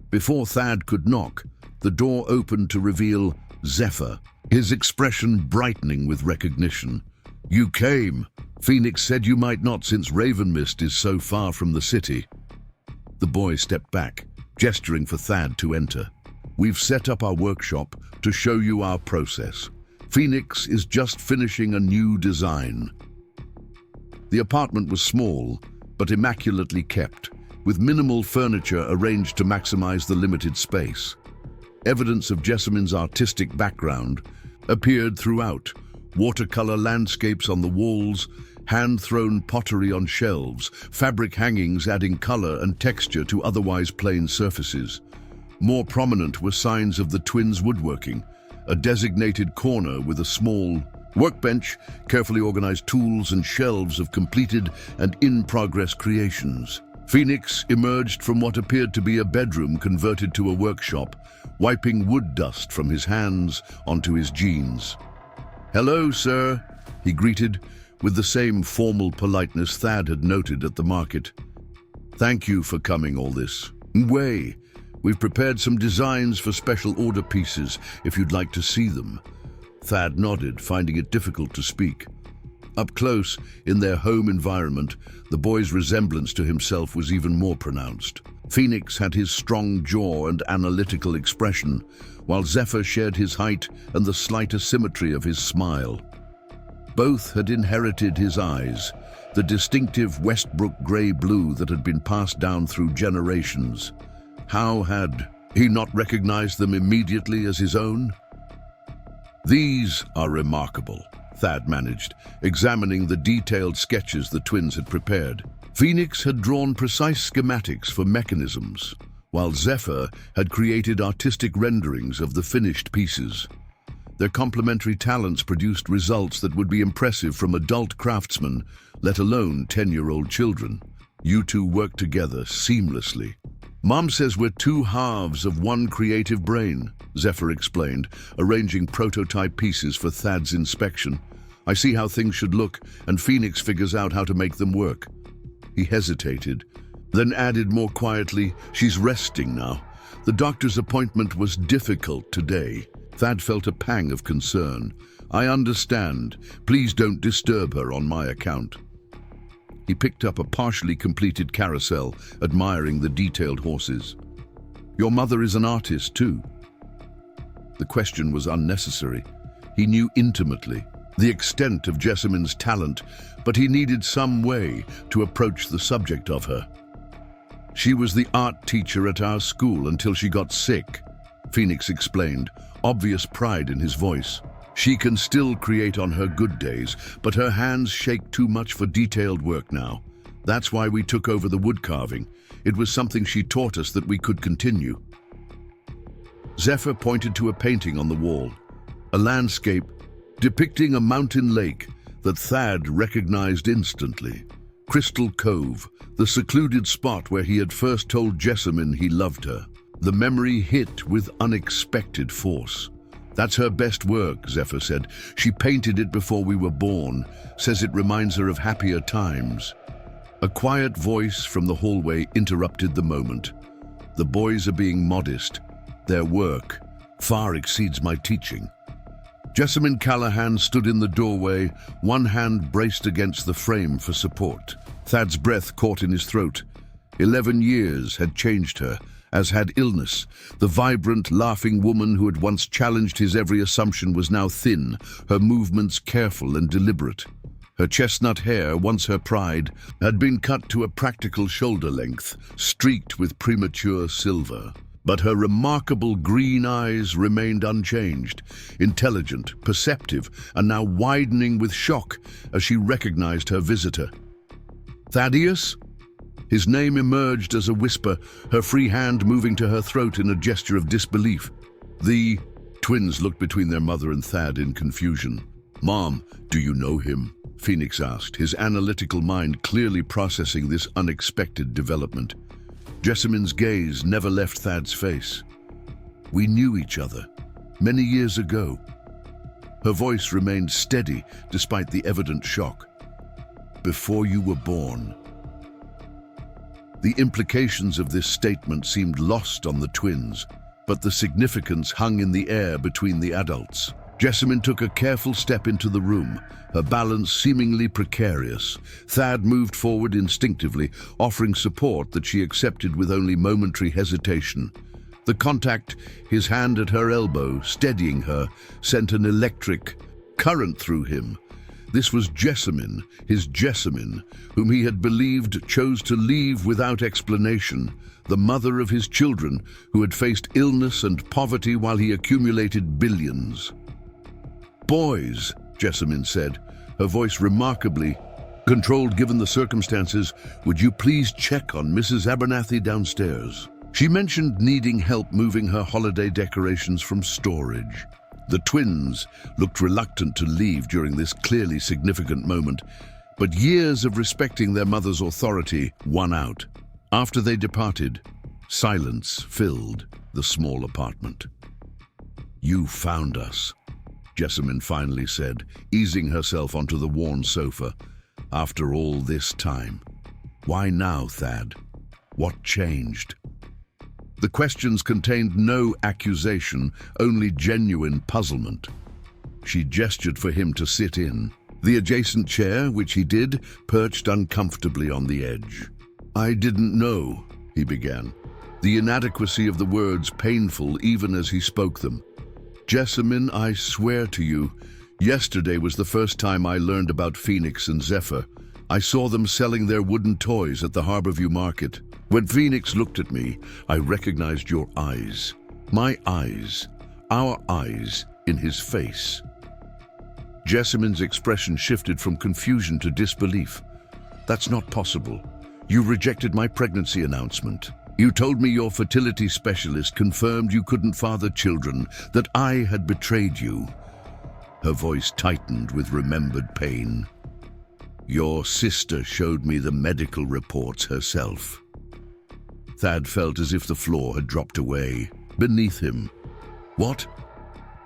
Before Thad could knock, the door opened to reveal Zephyr, his expression brightening with recognition. "You came. Phoenix said you might not since Ravenmist is so far from the city." The boy stepped back, gesturing for Thad to enter. "We've set up our workshop to show you our process. Phoenix is just finishing a new design." The apartment was small, but immaculately kept, with minimal furniture arranged to maximize the limited space. Evidence of Jessamine's artistic background appeared throughout: watercolor landscapes on the walls, hand-thrown pottery on shelves, fabric hangings adding color and texture to otherwise plain surfaces. More prominent were signs of the twins' woodworking, a designated corner with a small workbench, carefully organized tools and shelves of completed and in-progress creations. Phoenix emerged from what appeared to be a bedroom converted to a workshop, wiping wood dust from his hands onto his jeans. "Hello, sir," he greeted, with the same formal politeness Thad had noted at the market. "Thank you for coming all this way. We've prepared some designs for special order pieces, if you'd like to see them." Thad nodded, finding it difficult to speak. Up close, in their home environment, the boy's resemblance to himself was even more pronounced. Phoenix had his strong jaw and analytical expression, while Zephyr shared his height and the slight asymmetry of his smile. Both had inherited his eyes, the distinctive Westbrook grey-blue that had been passed down through generations. How had he not recognized them immediately as his own? "These are remarkable," Thad managed, examining the detailed sketches the twins had prepared. Phoenix had drawn precise schematics for mechanisms, while Zephyr had created artistic renderings of the finished pieces. Their complementary talents produced results that would be impressive from adult craftsmen, let alone 10-year-old children. "You two work together seamlessly. Mom says we're two halves of one creative brain," Zephyr explained, arranging prototype pieces for Thad's inspection. "I see how things should look, and Phoenix figures out how to make them work." He hesitated, then added more quietly, "She's resting now. The doctor's appointment was difficult today." Thad felt a pang of concern. "I understand. Please don't disturb her on my account." He picked up a partially completed carousel, admiring the detailed horses. "Your mother is an artist too?" The question was unnecessary. He knew intimately the extent of Jessamine's talent, but he needed some way to approach the subject of her. "She was the art teacher at our school until she got sick," Phoenix explained, obvious pride in his voice. "She can still create on her good days, but her hands shake too much for detailed work now. That's why we took over the wood carving. It was something she taught us that we could continue." Zephyr pointed to a painting on the wall, a landscape depicting a mountain lake that Thad recognized instantly. Crystal Cove, the secluded spot where he had first told Jessamine he loved her. The memory hit with unexpected force. "That's her best work," Zephyr said. "She painted it before we were born. Says it reminds her of happier times." A quiet voice from the hallway interrupted the moment. "The boys are being modest. Their work far exceeds my teaching." Jessamine Callaghan stood in the doorway, one hand braced against the frame for support. Thad's breath caught in his throat. 11 years had changed her, as had illness. The vibrant, laughing woman who had once challenged his every assumption was now thin, her movements careful and deliberate. Her chestnut hair, once her pride, had been cut to a practical shoulder length, streaked with premature silver. But her remarkable green eyes remained unchanged, intelligent, perceptive, and now widening with shock as she recognized her visitor. "Thaddeus?" His name emerged as a whisper, her free hand moving to her throat in a gesture of disbelief. The twins looked between their mother and Thad in confusion. "Mom, do you know him?" Phoenix asked, his analytical mind clearly processing this unexpected development. Jessamine's gaze never left Thad's face. "We knew each other many years ago." Her voice remained steady despite the evident shock. "Before you were born." The implications of this statement seemed lost on the twins, but the significance hung in the air between the adults. Jessamine took a careful step into the room, her balance seemingly precarious. Thad moved forward instinctively, offering support that she accepted with only momentary hesitation. The contact, his hand at her elbow, steadying her, sent an electric current through him. This was Jessamine, his Jessamine, whom he had believed chose to leave without explanation, the mother of his children, who had faced illness and poverty while he accumulated billions. "Boys," Jessamine said, her voice remarkably controlled given the circumstances, "would you please check on Mrs. Abernathy downstairs?" She mentioned needing help moving her holiday decorations from storage. The twins looked reluctant to leave during this clearly significant moment, but years of respecting their mother's authority won out. After they departed, silence filled the small apartment. "You found us," Jessamine finally said, easing herself onto the worn sofa. "After all this time. Why now, Thad? What changed?" The questions contained no accusation, only genuine puzzlement. She gestured for him to sit in. The adjacent chair, which he did, perched uncomfortably on the edge. "I didn't know," he began, the inadequacy of the words painful even as he spoke them. "Jessamine, I swear to you, yesterday was the first time I learned about Phoenix and Zephyr. I saw them selling their wooden toys at the Harborview Market. When Phoenix looked at me, I recognized your eyes. My eyes. Our eyes in his face." Jessamine's expression shifted from confusion to disbelief. "That's not possible. You rejected my pregnancy announcement. You told me your fertility specialist confirmed you couldn't father children, that I had betrayed you." Her voice tightened with remembered pain. "Your sister showed me the medical reports herself." Thad felt as if the floor had dropped away beneath him. "What?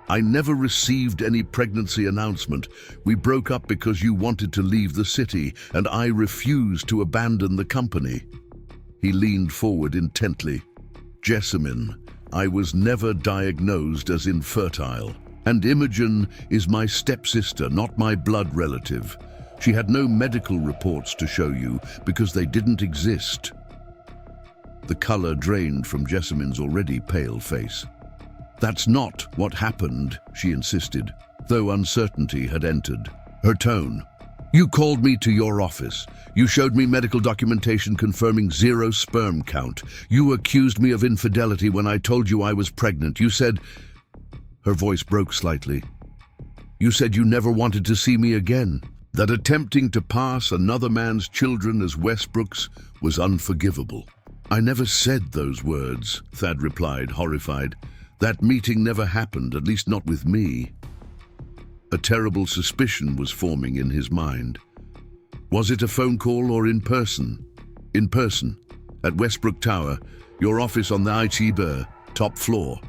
I never received any pregnancy announcement. We broke up because you wanted to leave the city, and I refused to abandon the company." He leaned forward intently. "Jessamine, I was never diagnosed as infertile, and Imogen is my stepsister, not my blood relative. She had no medical reports to show you because they didn't exist." The color drained from Jessamine's already pale face. "That's not what happened," she insisted, though uncertainty had entered her tone. "You called me to your office. You showed me medical documentation confirming 0 sperm count. You accused me of infidelity when I told you I was pregnant. You said..." Her voice broke slightly. "You said you never wanted to see me again, that attempting to pass another man's children as Westbrook's was unforgivable." "I never said those words," Thad replied, horrified. "That meeting never happened, at least not with me." A terrible suspicion was forming in his mind. Was it a phone call or in person? In person, at Westbrook Tower, your office on the IT top floor.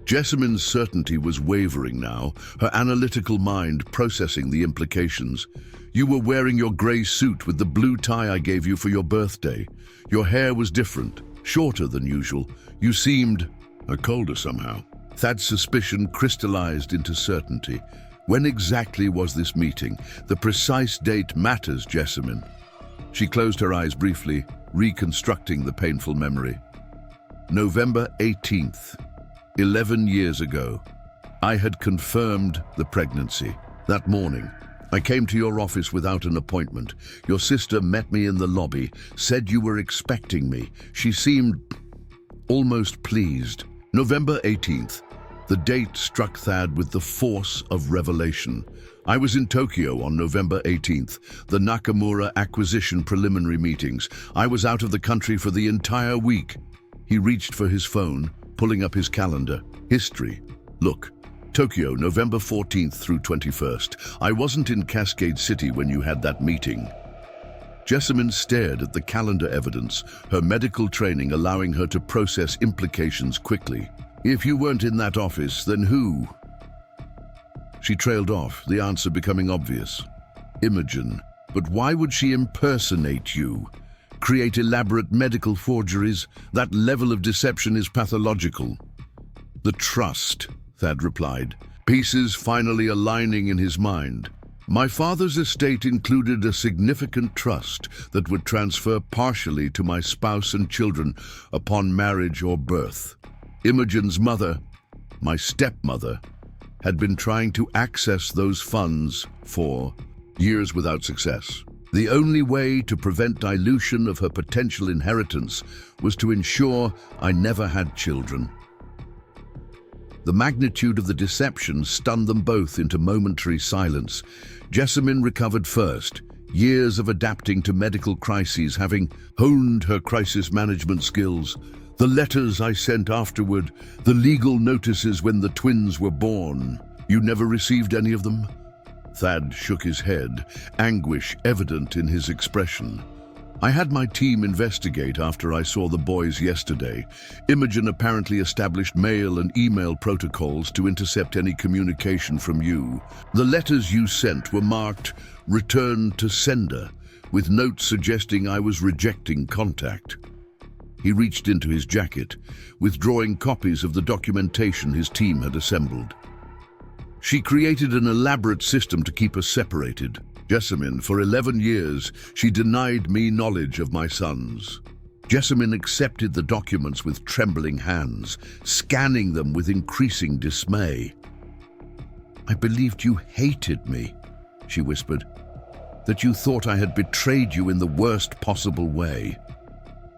Jessamine's certainty was wavering now, her analytical mind processing the implications. "You were wearing your grey suit with the blue tie I gave you for your birthday. Your hair was different, shorter than usual. You seemed colder somehow." Thad's suspicion crystallized into certainty. When exactly was this meeting? The precise date matters, Jessamine. She closed her eyes briefly, reconstructing the painful memory. November 18th, 11 years ago. I had confirmed the pregnancy. That morning, I came to your office without an appointment. Your sister met me in the lobby, said you were expecting me. She seemed almost pleased. November 18th. The date struck Thad with the force of revelation. I was in Tokyo on November 18th, the Nakamura acquisition preliminary meetings. I was out of the country for the entire week. He reached for his phone, pulling up his calendar. History. Look. Tokyo, November 14th through 21st. I wasn't in Cascade City when you had that meeting. Jessamine stared at the calendar evidence, her medical training allowing her to process implications quickly. If you weren't in that office, then who? She trailed off, the answer becoming obvious. Imogen. But why would she impersonate you? Create elaborate medical forgeries? That level of deception is pathological. The trust, Thad replied, pieces finally aligning in his mind. My father's estate included a significant trust that would transfer partially to my spouse and children upon marriage or birth. Imogen's mother, my stepmother, had been trying to access those funds for years without success. The only way to prevent dilution of her potential inheritance was to ensure I never had children. The magnitude of the deception stunned them both into momentary silence. Jessamine recovered first, years of adapting to medical crises, having honed her crisis management skills. The letters I sent afterward, the legal notices when the twins were born. You never received any of them? Thad shook his head, anguish evident in his expression. I had my team investigate after I saw the boys yesterday. Imogen apparently established mail and email protocols to intercept any communication from you. The letters you sent were marked "Return to Sender," with notes suggesting I was rejecting contact. He reached into his jacket, withdrawing copies of the documentation his team had assembled. She created an elaborate system to keep us separated. Jessamine, for 11 years, she denied me knowledge of my sons. Jessamine accepted the documents with trembling hands, scanning them with increasing dismay. I believed you hated me, she whispered, that you thought I had betrayed you in the worst possible way.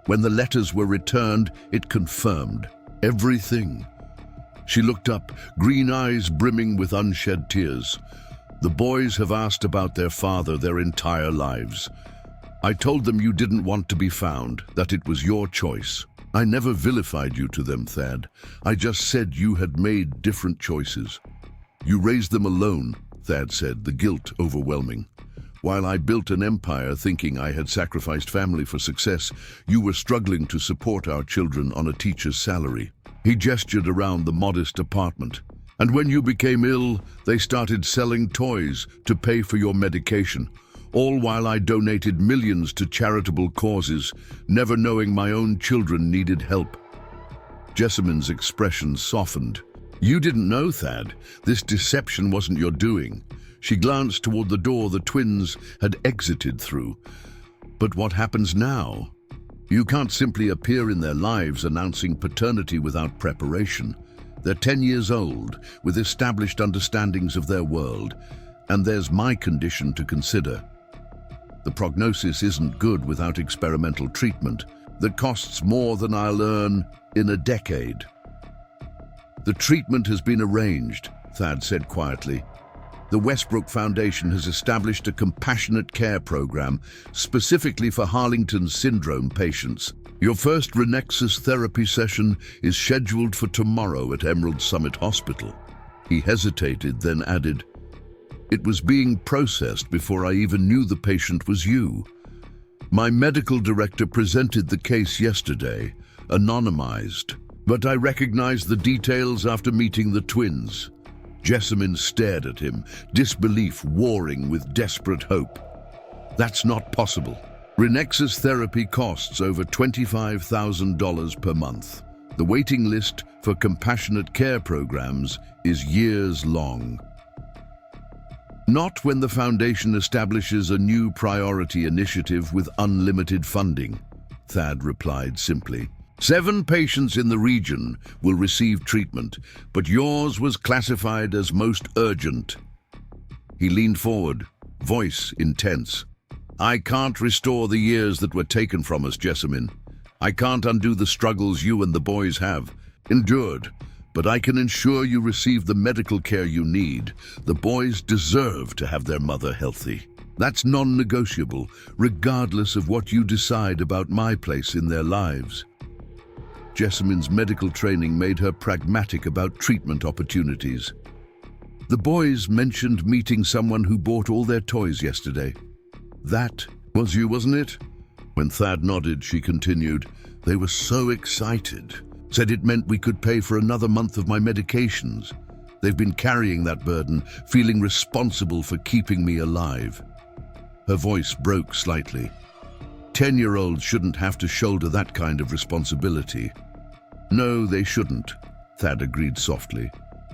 When the letters were returned, it confirmed everything. She looked up, green eyes brimming with unshed tears. The boys have asked about their father their entire lives. I told them you didn't want to be found, that it was your choice. I never vilified you to them, Thad. I just said you had made different choices. You raised them alone, Thad said, the guilt overwhelming. While I built an empire thinking I had sacrificed family for success, you were struggling to support our children on a teacher's salary. He gestured around the modest apartment. And when you became ill, they started selling toys to pay for your medication, all while I donated millions to charitable causes, never knowing my own children needed help. Jessamine's expression softened. You didn't know, Thad. This deception wasn't your doing. She glanced toward the door the twins had exited through. But what happens now? You can't simply appear in their lives announcing paternity without preparation. They're 10 years old, with established understandings of their world, and there's my condition to consider. The prognosis isn't good without experimental treatment that costs more than I'll earn in a decade. The treatment has been arranged, Thad said quietly. The Westbrook Foundation has established a compassionate care program specifically for Harlington syndrome patients. Your first Renexus therapy session is scheduled for tomorrow at Emerald Summit Hospital. He hesitated, then added, It was being processed before I even knew the patient was you. My medical director presented the case yesterday, anonymized, but I recognized the details after meeting the twins. Jessamine stared at him, disbelief warring with desperate hope. That's not possible. Renexus therapy costs over $25,000 per month. The waiting list for compassionate care programs is years long. Not when the foundation establishes a new priority initiative with unlimited funding, Thad replied simply. 7 patients in the region will receive treatment, but yours was classified as most urgent. He leaned forward, voice intense. I can't restore the years that were taken from us, Jessamine. I can't undo the struggles you and the boys have endured, but I can ensure you receive the medical care you need. The boys deserve to have their mother healthy. That's non-negotiable, regardless of what you decide about my place in their lives. Jessamine's medical training made her pragmatic about treatment opportunities. The boys mentioned meeting someone who bought all their toys yesterday. That was you, wasn't it? When Thad nodded, she continued, They were so excited. Said it meant we could pay for another month of my medications. They've been carrying that burden, feeling responsible for keeping me alive. Her voice broke slightly. 10-year-olds shouldn't have to shoulder that kind of responsibility. No, they shouldn't, Thad agreed softly.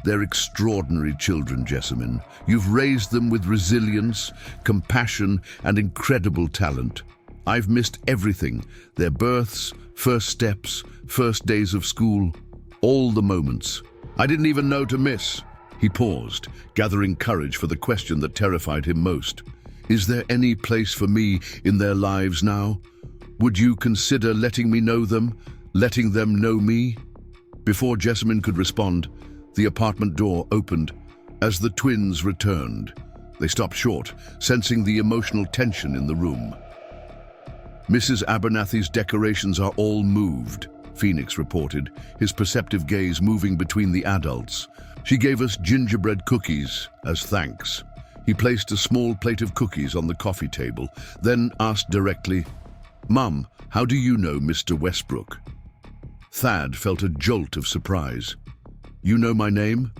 They're extraordinary children, Jessamine. You've raised them with resilience, compassion, and incredible talent. I've missed everything. Their births, first steps, first days of school, all the moments. I didn't even know to miss. He paused, gathering courage for the question that terrified him most. Is there any place for me in their lives now? Would you consider letting me know them, letting them know me? Before Jessamine could respond, the apartment door opened. As the twins returned, they stopped short, sensing the emotional tension in the room. Mrs. Abernathy's decorations are all moved, Phoenix reported, his perceptive gaze moving between the adults. She gave us gingerbread cookies as thanks. He placed a small plate of cookies on the coffee table, then asked directly, "Mum, how do you know Mr. Westbrook?" Thad felt a jolt of surprise. "You know my name?"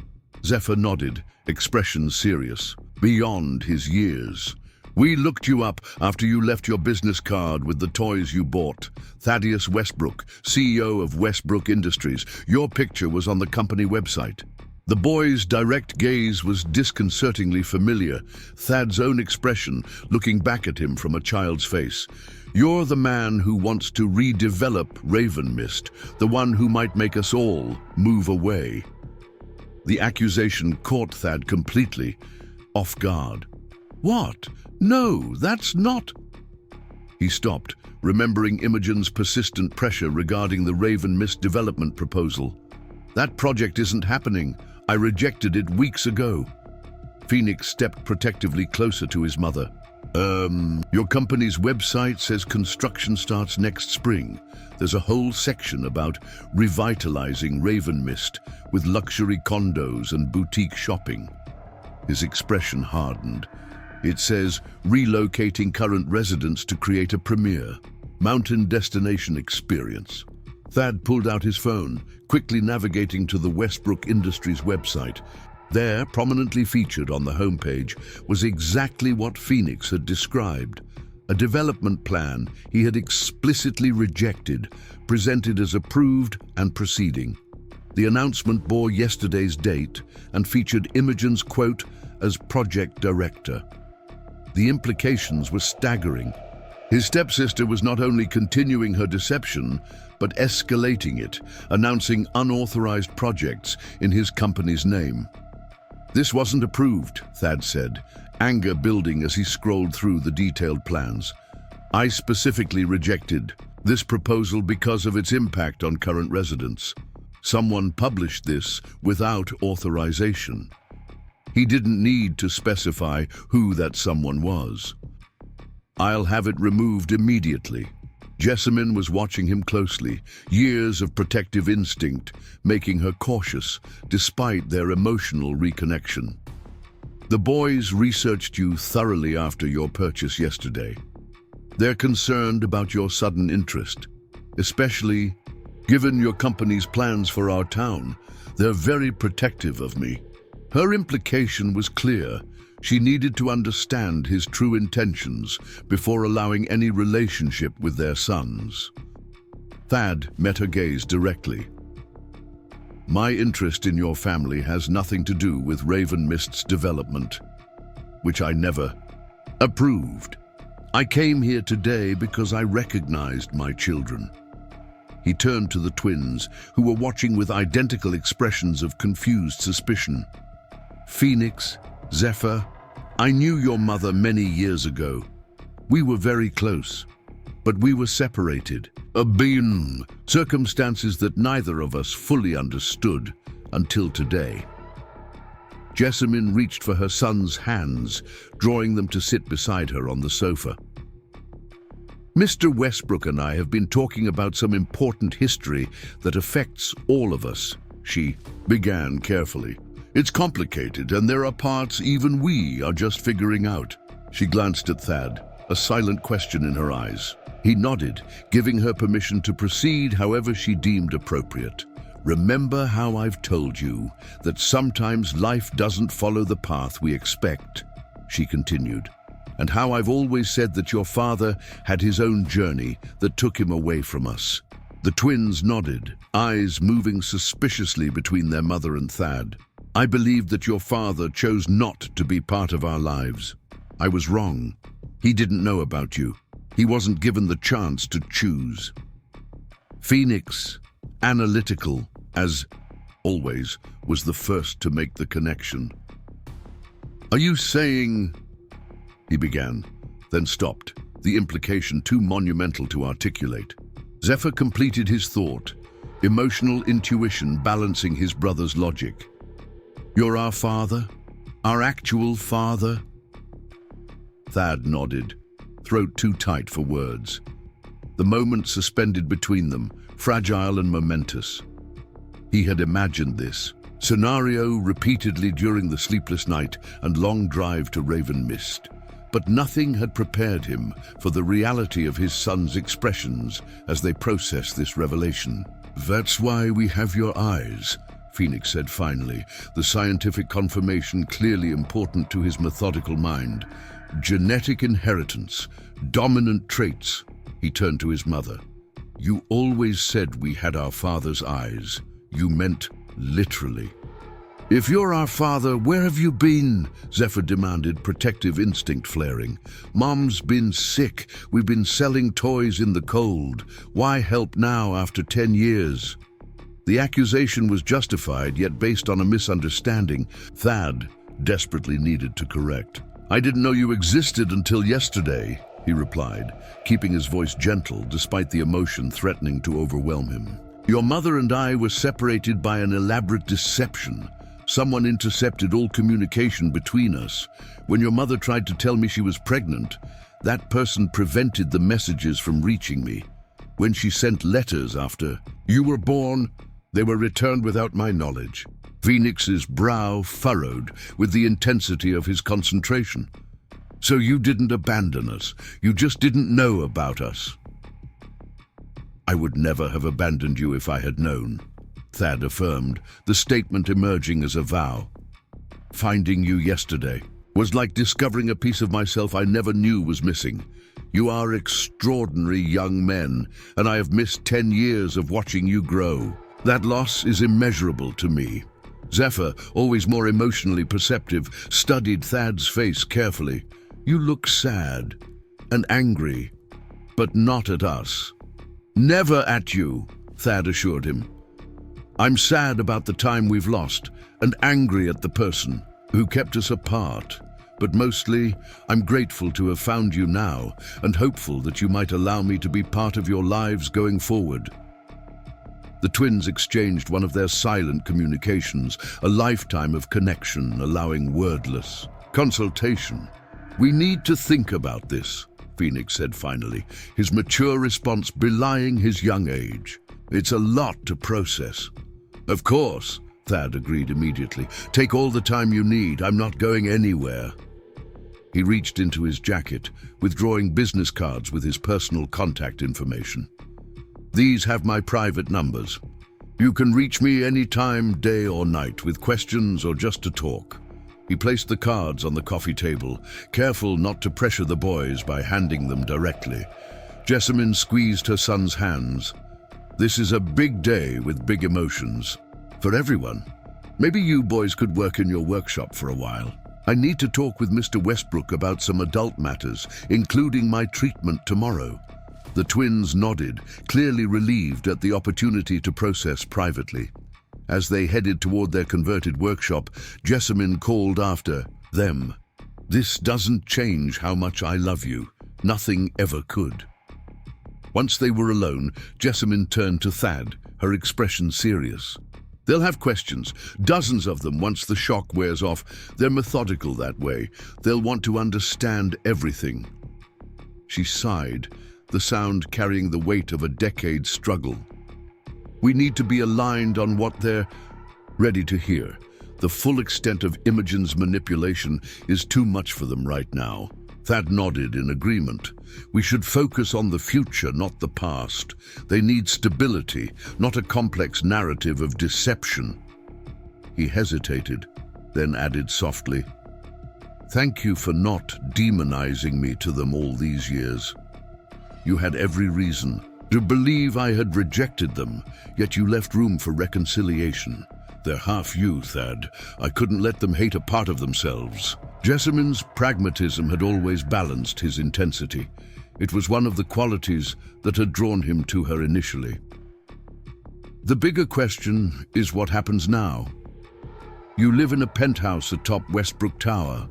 Zephyr nodded, expression serious. "Beyond his years. We looked you up after you left your business card with the toys you bought. Thaddeus Westbrook, CEO of Westbrook Industries. Your picture was on the company website." The boy's direct gaze was disconcertingly familiar, Thad's own expression looking back at him from a child's face. "You're the man who wants to redevelop Raven Mist, the one who might make us all move away." The accusation caught Thad completely off guard. "What? No, that's not..." He stopped, remembering Imogen's persistent pressure regarding the Raven Mist development proposal. "That project isn't happening. I rejected it weeks ago." Phoenix stepped protectively closer to his mother. Your company's website says construction starts next spring. There's a whole section about revitalizing Raven Mist with luxury condos and boutique shopping." His expression hardened. It says relocating current residents to create a premier mountain destination experience. Thad pulled out his phone, quickly navigating to the Westbrook Industries website. There, prominently featured on the homepage, was exactly what Phoenix had described. A development plan he had explicitly rejected, presented as approved and proceeding. The announcement bore yesterday's date and featured Imogen's quote as project director. The implications were staggering. His stepsister was not only continuing her deception, but escalating it, announcing unauthorized projects in his company's name. "This wasn't approved," Thad said, anger building as he scrolled through the detailed plans. "I specifically rejected this proposal because of its impact on current residents. Someone published this without authorization." He didn't need to specify who that someone was. "I'll have it removed immediately." Jessamine was watching him closely, years of protective instinct making her cautious despite their emotional reconnection. "The boys researched you thoroughly after your purchase yesterday. They're concerned about your sudden interest, especially given your company's plans for our town. They're very protective of me." Her implication was clear. She needed to understand his true intentions before allowing any relationship with their sons. Thad met her gaze directly. "My interest in your family has nothing to do with Raven Mist's development, which I never approved. I came here today because I recognized my children." He turned to the twins, who were watching with identical expressions of confused suspicion. "Phoenix, Zephyr, I knew your mother many years ago. We were very close, but we were separated. Circumstances that neither of us fully understood until today." Jessamine reached for her son's hands, drawing them to sit beside her on the sofa. "Mr. Westbrook and I have been talking about some important history that affects all of us," she began carefully. "It's complicated, and there are parts even we are just figuring out." She glanced at Thad, a silent question in her eyes. He nodded, giving her permission to proceed however she deemed appropriate. "Remember how I've told you that sometimes life doesn't follow the path we expect," she continued, "and how I've always said that your father had his own journey that took him away from us." The twins nodded, eyes moving suspiciously between their mother and Thad. I believed that your father chose not to be part of our lives. I was wrong. He didn't know about you. He wasn't given the chance to choose. Phoenix, analytical, as always, was the first to make the connection. Are you saying... He began, then stopped, the implication too monumental to articulate. Zephyr completed his thought, emotional intuition balancing his brother's logic. You're our father? Our actual father? Thad nodded, throat too tight for words. The moment suspended between them, fragile and momentous. He had imagined this scenario repeatedly during the sleepless night and long drive to Raven Mist. But nothing had prepared him for the reality of his son's expressions as they processed this revelation. That's why we have your eyes, Phoenix said finally, the scientific confirmation clearly important to his methodical mind. Genetic inheritance, dominant traits. He turned to his mother. You always said we had our father's eyes. You meant literally. If you're our father, where have you been? Zephyr demanded, protective instinct flaring. Mom's been sick. We've been selling toys in the cold. Why help now after 10 years? The accusation was justified, yet based on a misunderstanding Thad desperately needed to correct. I didn't know you existed until yesterday, he replied, keeping his voice gentle despite the emotion threatening to overwhelm him. Your mother and I were separated by an elaborate deception. Someone intercepted all communication between us. When your mother tried to tell me she was pregnant, that person prevented the messages from reaching me. When she sent letters after you were born, they were returned without my knowledge. Phoenix's brow furrowed with the intensity of his concentration. So you didn't abandon us. You just didn't know about us. I would never have abandoned you if I had known, Thad affirmed, the statement emerging as a vow. Finding you yesterday was like discovering a piece of myself I never knew was missing. You are extraordinary young men, and I have missed 10 years of watching you grow. That loss is immeasurable to me. Zephyr, always more emotionally perceptive, studied Thad's face carefully. You look sad and angry, but not at us. Never at you, Thad assured him. I'm sad about the time we've lost and angry at the person who kept us apart. But mostly, I'm grateful to have found you now and hopeful that you might allow me to be part of your lives going forward. The twins exchanged one of their silent communications, a lifetime of connection allowing wordless consultation. We need to think about this, Phoenix said finally, his mature response belying his young age. It's a lot to process. Of course, Thad agreed immediately. Take all the time you need. I'm not going anywhere. He reached into his jacket, withdrawing business cards with his personal contact information. These have my private numbers. You can reach me anytime, day or night, with questions or just to talk. He placed the cards on the coffee table, careful not to pressure the boys by handing them directly. Jessamine squeezed her son's hands. This is a big day with big emotions. For everyone. Maybe you boys could work in your workshop for a while. I need to talk with Mr. Westbrook about some adult matters, including my treatment tomorrow. The twins nodded, clearly relieved at the opportunity to process privately. As they headed toward their converted workshop, Jessamine called after them. This doesn't change how much I love you. Nothing ever could. Once they were alone, Jessamine turned to Thad, her expression serious. They'll have questions, dozens of them once the shock wears off. They're methodical that way. They'll want to understand everything. She sighed, the sound carrying the weight of a decade's struggle. We need to be aligned on what they're ready to hear. The full extent of Imogen's manipulation is too much for them right now. Thad nodded in agreement. We should focus on the future, not the past. They need stability, not a complex narrative of deception. He hesitated, then added softly, Thank you for not demonizing me to them all these years. You had every reason to believe I had rejected them, yet you left room for reconciliation. They're half you, Thad. I couldn't let them hate a part of themselves. Jessamine's pragmatism had always balanced his intensity. It was one of the qualities that had drawn him to her initially. The bigger question is what happens now. You live in a penthouse atop Westbrook Tower.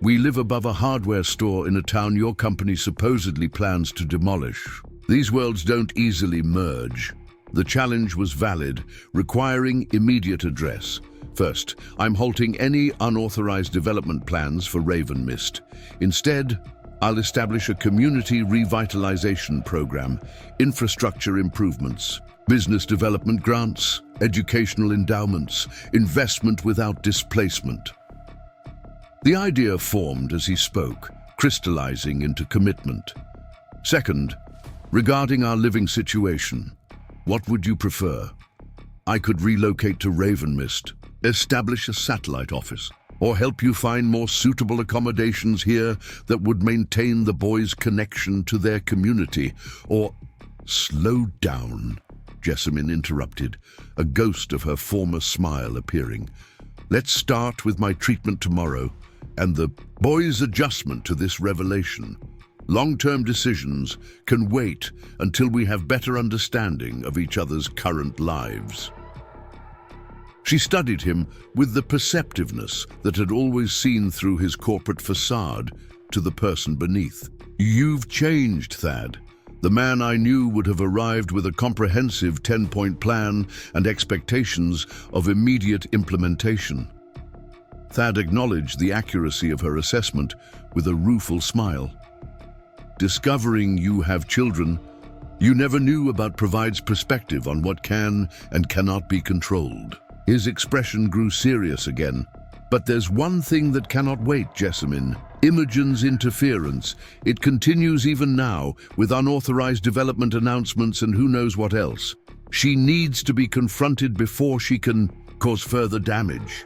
We live above a hardware store in a town your company supposedly plans to demolish. These worlds don't easily merge. The challenge was valid, requiring immediate address. First, I'm halting any unauthorized development plans for Raven Mist. Instead, I'll establish a community revitalization program, infrastructure improvements, business development grants, educational endowments, investment without displacement. The idea formed as he spoke, crystallizing into commitment. Second, regarding our living situation, what would you prefer? I could relocate to Ravenmist, establish a satellite office, or help you find more suitable accommodations here that would maintain the boys' connection to their community, or... Slow down, Jessamine interrupted, a ghost of her former smile appearing. Let's start with my treatment tomorrow and the boys' adjustment to this revelation. Long-term decisions can wait until we have better understanding of each other's current lives. She studied him with the perceptiveness that had always seen through his corporate facade to the person beneath. You've changed, Thad. The man I knew would have arrived with a comprehensive 10-point plan and expectations of immediate implementation. Thad acknowledged the accuracy of her assessment with a rueful smile. Discovering you have children you never knew about provides perspective on what can and cannot be controlled. His expression grew serious again. But there's one thing that cannot wait, Jessamine. Imogen's interference. It continues even now, with unauthorized development announcements and who knows what else. She needs to be confronted before she can cause further damage.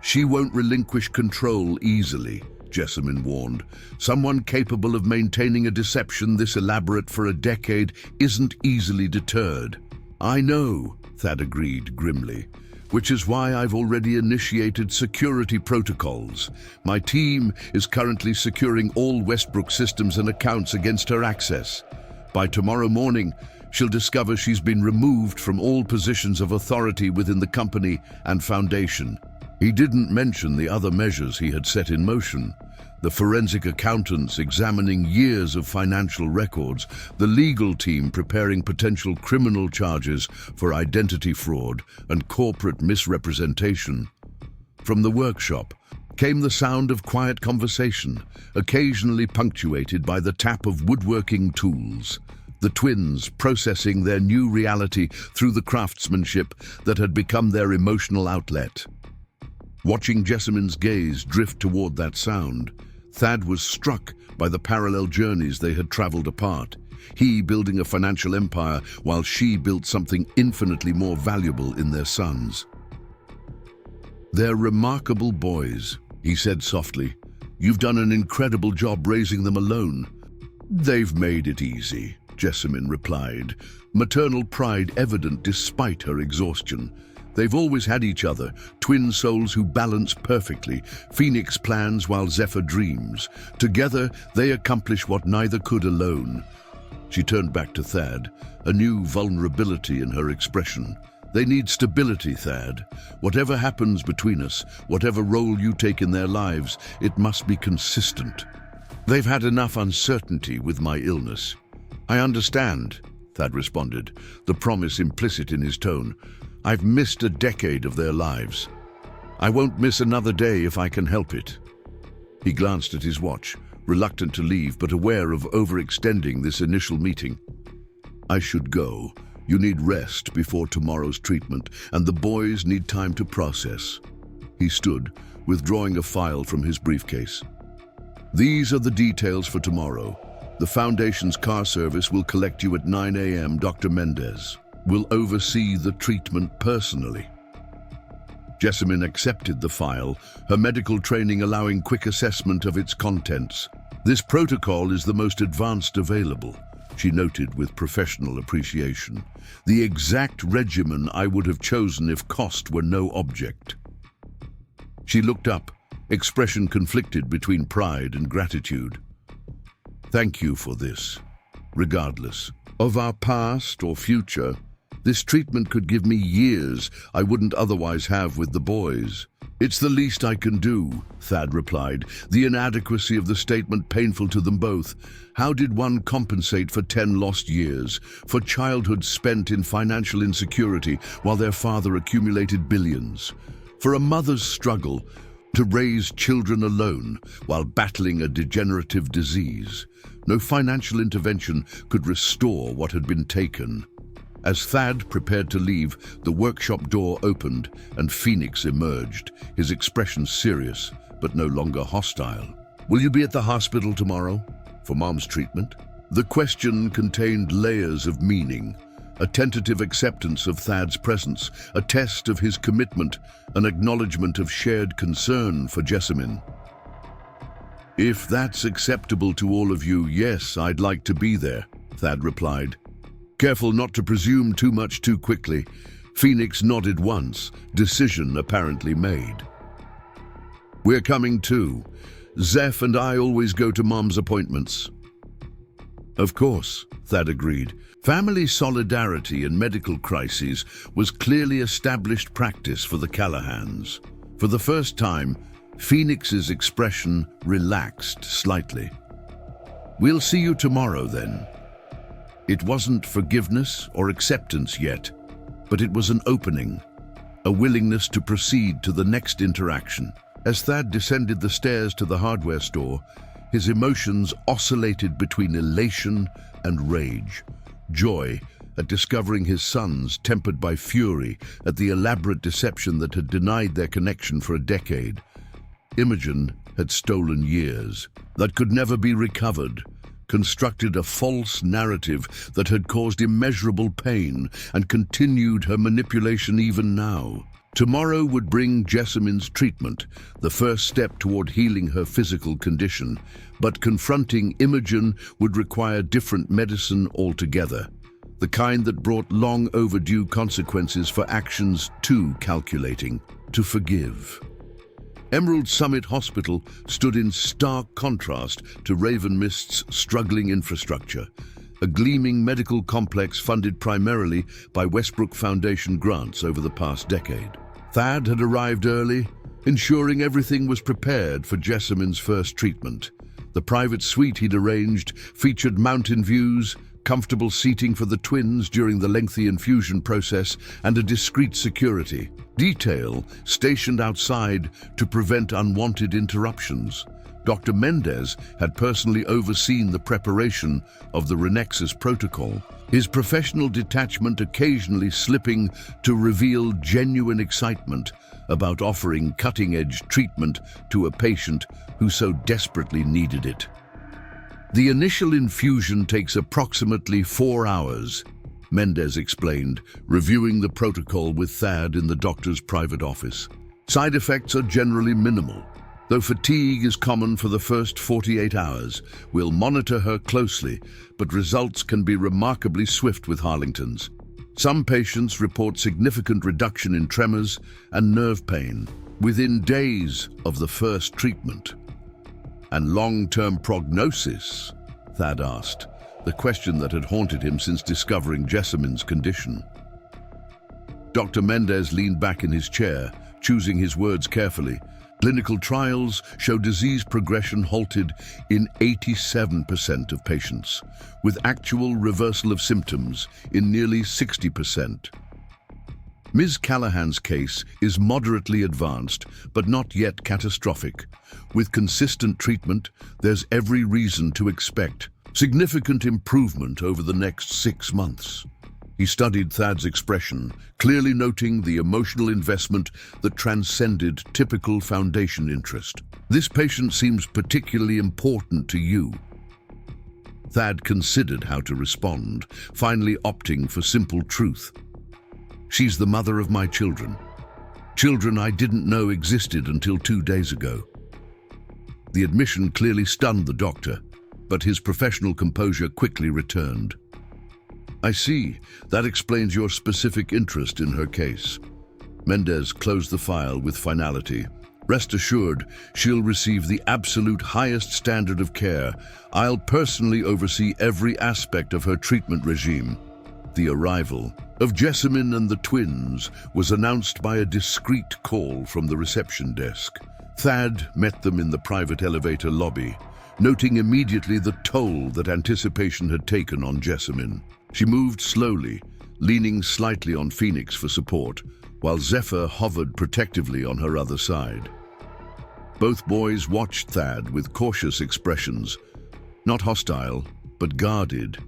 She won't relinquish control easily, Jessamine warned. Someone capable of maintaining a deception this elaborate for a decade isn't easily deterred. I know, Thad agreed grimly, which is why I've already initiated security protocols. My team is currently securing all Westbrook systems and accounts against her access. By tomorrow morning, she'll discover she's been removed from all positions of authority within the company and foundation. He didn't mention the other measures he had set in motion. The forensic accountants examining years of financial records, the legal team preparing potential criminal charges for identity fraud and corporate misrepresentation. From the workshop came the sound of quiet conversation, occasionally punctuated by the tap of woodworking tools. The twins processing their new reality through the craftsmanship that had become their emotional outlet. Watching Jessamine's gaze drift toward that sound, Thad was struck by the parallel journeys they had traveled apart. He building a financial empire while she built something infinitely more valuable in their sons. They're remarkable boys, he said softly. You've done an incredible job raising them alone. They've made it easy, Jessamine replied, maternal pride evident despite her exhaustion. They've always had each other, twin souls who balance perfectly, Phoenix plans while Zephyr dreams. Together, they accomplish what neither could alone. She turned back to Thad, a new vulnerability in her expression. They need stability, Thad. Whatever happens between us, whatever role you take in their lives, it must be consistent. They've had enough uncertainty with my illness. I understand, Thad responded, the promise implicit in his tone. I've missed a decade of their lives. I won't miss another day if I can help it. He glanced at his watch, reluctant to leave but aware of overextending this initial meeting. I should go. You need rest before tomorrow's treatment, and the boys need time to process. He stood, withdrawing a file from his briefcase. These are the details for tomorrow. The Foundation's car service will collect you at 9 a.m. Dr. Mendez will oversee the treatment personally. Jessamine accepted the file, her medical training allowing quick assessment of its contents. This protocol is the most advanced available. she noted with professional appreciation. The exact regimen I would have chosen if cost were no object. She looked up, expression conflicted between pride and gratitude. Thank you for this. Regardless of our past or future, this treatment could give me years I wouldn't otherwise have with the boys. It's the least I can do, Thad replied, the inadequacy of the statement painful to them both. How did one compensate for 10 lost years, for childhood spent in financial insecurity while their father accumulated billions, for a mother's struggle to raise children alone while battling a degenerative disease? No financial intervention could restore what had been taken. As Thad prepared to leave, the workshop door opened and Phoenix emerged, his expression serious but no longer hostile. Will you be at the hospital tomorrow for Mom's treatment? The question contained layers of meaning, a tentative acceptance of Thad's presence, a test of his commitment, an acknowledgement of shared concern for Jessamine. If that's acceptable to all of you, yes, I'd like to be there, Thad replied. Careful not to presume too much too quickly, Phoenix nodded once, decision apparently made. We're coming too. Zeph and I always go to Mom's appointments. Of course, Thad agreed. Family solidarity in medical crises was clearly established practice for the Callaghans. For the first time, Phoenix's expression relaxed slightly. We'll see you tomorrow then. It wasn't forgiveness or acceptance yet, but it was an opening, a willingness to proceed to the next interaction. As Thad descended the stairs to the hardware store, his emotions oscillated between elation and rage. Joy at discovering his sons, tempered by fury at the elaborate deception that had denied their connection for a decade. Imogen had stolen years that could never be recovered, constructed a false narrative that had caused immeasurable pain and continued her manipulation even now. Tomorrow would bring Jessamine's treatment, the first step toward healing her physical condition, but confronting Imogen would require different medicine altogether, the kind that brought long overdue consequences for actions too calculating to forgive. Emerald Summit Hospital stood in stark contrast to Raven Mist's struggling infrastructure, a gleaming medical complex funded primarily by Westbrook Foundation grants over the past decade. Thad had arrived early, ensuring everything was prepared for Jessamine's first treatment. The private suite he'd arranged featured mountain views, comfortable seating for the twins during the lengthy infusion process, and a discreet security detail stationed outside to prevent unwanted interruptions. Dr. Mendez had personally overseen the preparation of the Renexus protocol, his professional detachment occasionally slipping to reveal genuine excitement about offering cutting-edge treatment to a patient who so desperately needed it. The initial infusion takes approximately 4 hours, Mendez explained, reviewing the protocol with Thad in the doctor's private office. Side effects are generally minimal, though fatigue is common for the first 48 hours. We'll monitor her closely, but results can be remarkably swift with Harlington's. Some patients report significant reduction in tremors and nerve pain within days of the first treatment. And long-term prognosis? Thad asked, the question that had haunted him since discovering Jessamine's condition. Dr. Mendez leaned back in his chair, choosing his words carefully. Clinical trials show disease progression halted in 87% of patients, with actual reversal of symptoms in nearly 60%. Ms. Callaghan's case is moderately advanced, but not yet catastrophic. With consistent treatment, there's every reason to expect significant improvement over the next 6 months. He studied Thad's expression, clearly noting the emotional investment that transcended typical foundation interest. This patient seems particularly important to you. Thad considered how to respond, finally opting for simple truth. She's the mother of my children. Children I didn't know existed until 2 days ago. The admission clearly stunned the doctor, but his professional composure quickly returned. "I see. That explains your specific interest in her case." Mendez closed the file with finality. "Rest assured, she'll receive the absolute highest standard of care. I'll personally oversee every aspect of her treatment regime." The arrival of Jessamine and the twins was announced by a discreet call from the reception desk. Thad met them in the private elevator lobby, noting immediately the toll that anticipation had taken on Jessamine. She moved slowly, leaning slightly on Phoenix for support, while Zephyr hovered protectively on her other side. Both boys watched Thad with cautious expressions, not hostile, but guarded,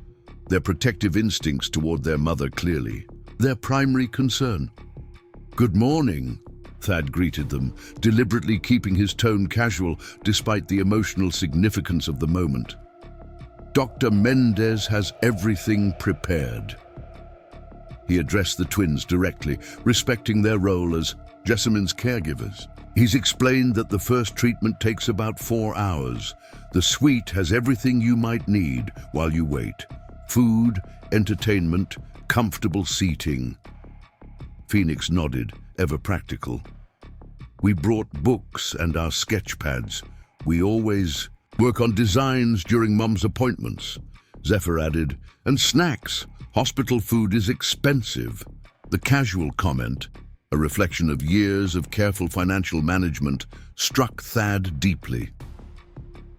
their protective instincts toward their mother clearly their primary concern. "Good morning," Thad greeted them, deliberately keeping his tone casual despite the emotional significance of the moment. "Dr. Mendez has everything prepared." He addressed the twins directly, respecting their role as Jessamine's caregivers. He's explained that the first treatment takes about 4 hours. The suite has everything you might need while you wait. Food, entertainment, comfortable seating. Phoenix nodded, ever practical. "We brought books and our sketch pads. We always work on designs during Mum's appointments," Zephyr added. "And snacks. Hospital food is expensive." The casual comment, a reflection of years of careful financial management, struck Thad deeply.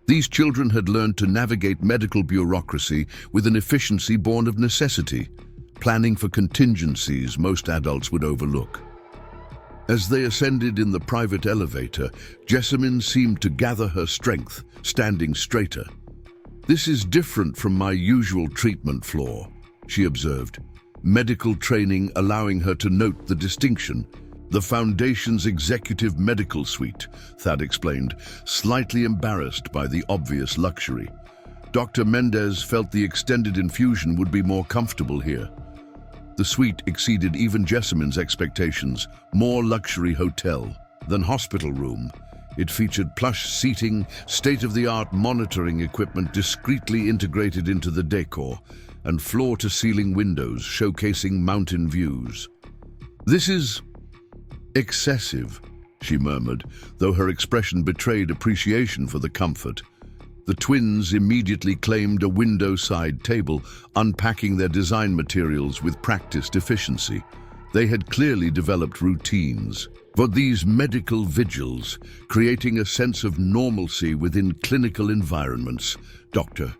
These children had learned to navigate medical bureaucracy with an efficiency born of necessity, planning for contingencies most adults would overlook. As they ascended in the private elevator, Jessamine seemed to gather her strength, standing straighter. "This is different from my usual treatment floor," she observed, medical training allowing her to note the distinction. "The Foundation's executive medical suite," Thad explained, slightly embarrassed by the obvious luxury. Dr. Mendez felt the extended infusion would be more comfortable here. The suite exceeded even Jessamine's expectations, more luxury hotel than hospital room. It featured plush seating, state-of-the-art monitoring equipment discreetly integrated into the decor, and floor-to-ceiling windows showcasing mountain views. "This is excessive," she murmured, though her expression betrayed appreciation for the comfort. The twins immediately claimed a window-side table, unpacking their design materials with practiced efficiency. They had clearly developed routines for these medical vigils, creating a sense of normalcy within clinical environments. Dr.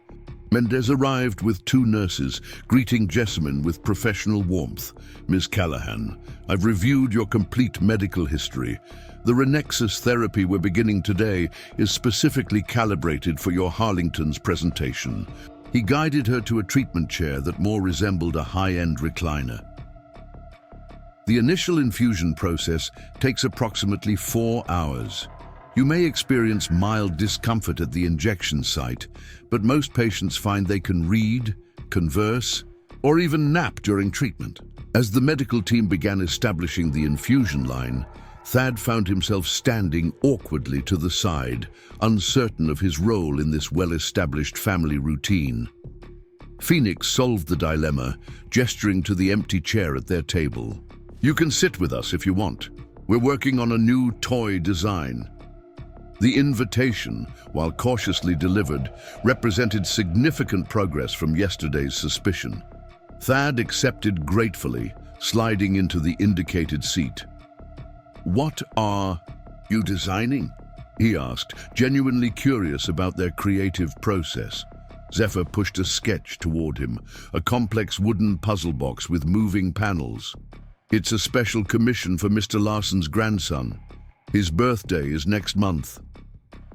Mendez arrived with 2 nurses, greeting Jessamine with professional warmth. "Ms. Callaghan, I've reviewed your complete medical history. The Renexus therapy we're beginning today is specifically calibrated for your Harlington's presentation." He guided her to a treatment chair that more resembled a high-end recliner. The initial infusion process takes approximately 4 hours. You may experience mild discomfort at the injection site, but most patients find they can read, converse, or even nap during treatment. As the medical team began establishing the infusion line, Thad found himself standing awkwardly to the side, uncertain of his role in this well-established family routine. Phoenix solved the dilemma, gesturing to the empty chair at their table. "You can sit with us if you want. We're working on a new toy design." The invitation, while cautiously delivered, represented significant progress from yesterday's suspicion. Thad accepted gratefully, sliding into the indicated seat. "What are you designing?" he asked, genuinely curious about their creative process. Zephyr pushed a sketch toward him, a complex wooden puzzle box with moving panels. "It's a special commission for Mr. Larson's grandson. His birthday is next month."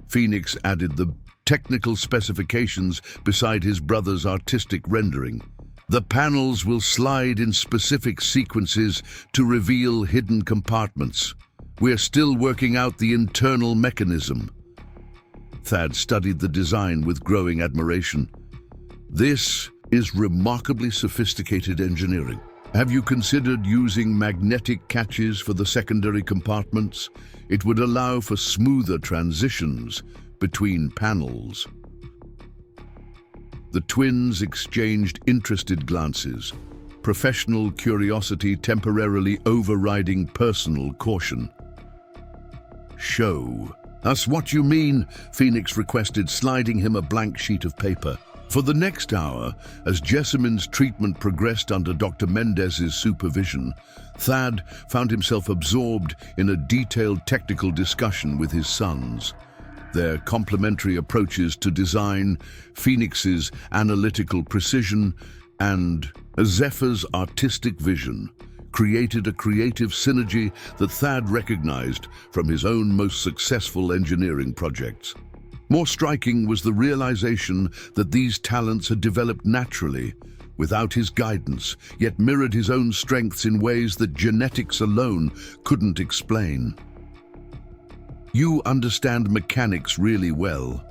Phoenix added the technical specifications beside his brother's artistic rendering. "The panels will slide in specific sequences to reveal hidden compartments. We're still working out the internal mechanism." Thad studied the design with growing admiration. "This is remarkably sophisticated engineering. Have you considered using magnetic catches for the secondary compartments? It would allow for smoother transitions between panels." The twins exchanged interested glances, professional curiosity temporarily overriding personal caution. "Show us what you mean," Phoenix requested, sliding him a blank sheet of paper. For the next hour, as Jessamine's treatment progressed under Dr. Mendez's supervision, Thad found himself absorbed in a detailed technical discussion with his sons. Their complementary approaches to design, Phoenix's analytical precision, and Zephyr's artistic vision created a creative synergy that Thad recognized from his own most successful engineering projects. More striking was the realization that these talents had developed naturally, without his guidance, yet mirrored his own strengths in ways that genetics alone couldn't explain. "You understand mechanics really well,"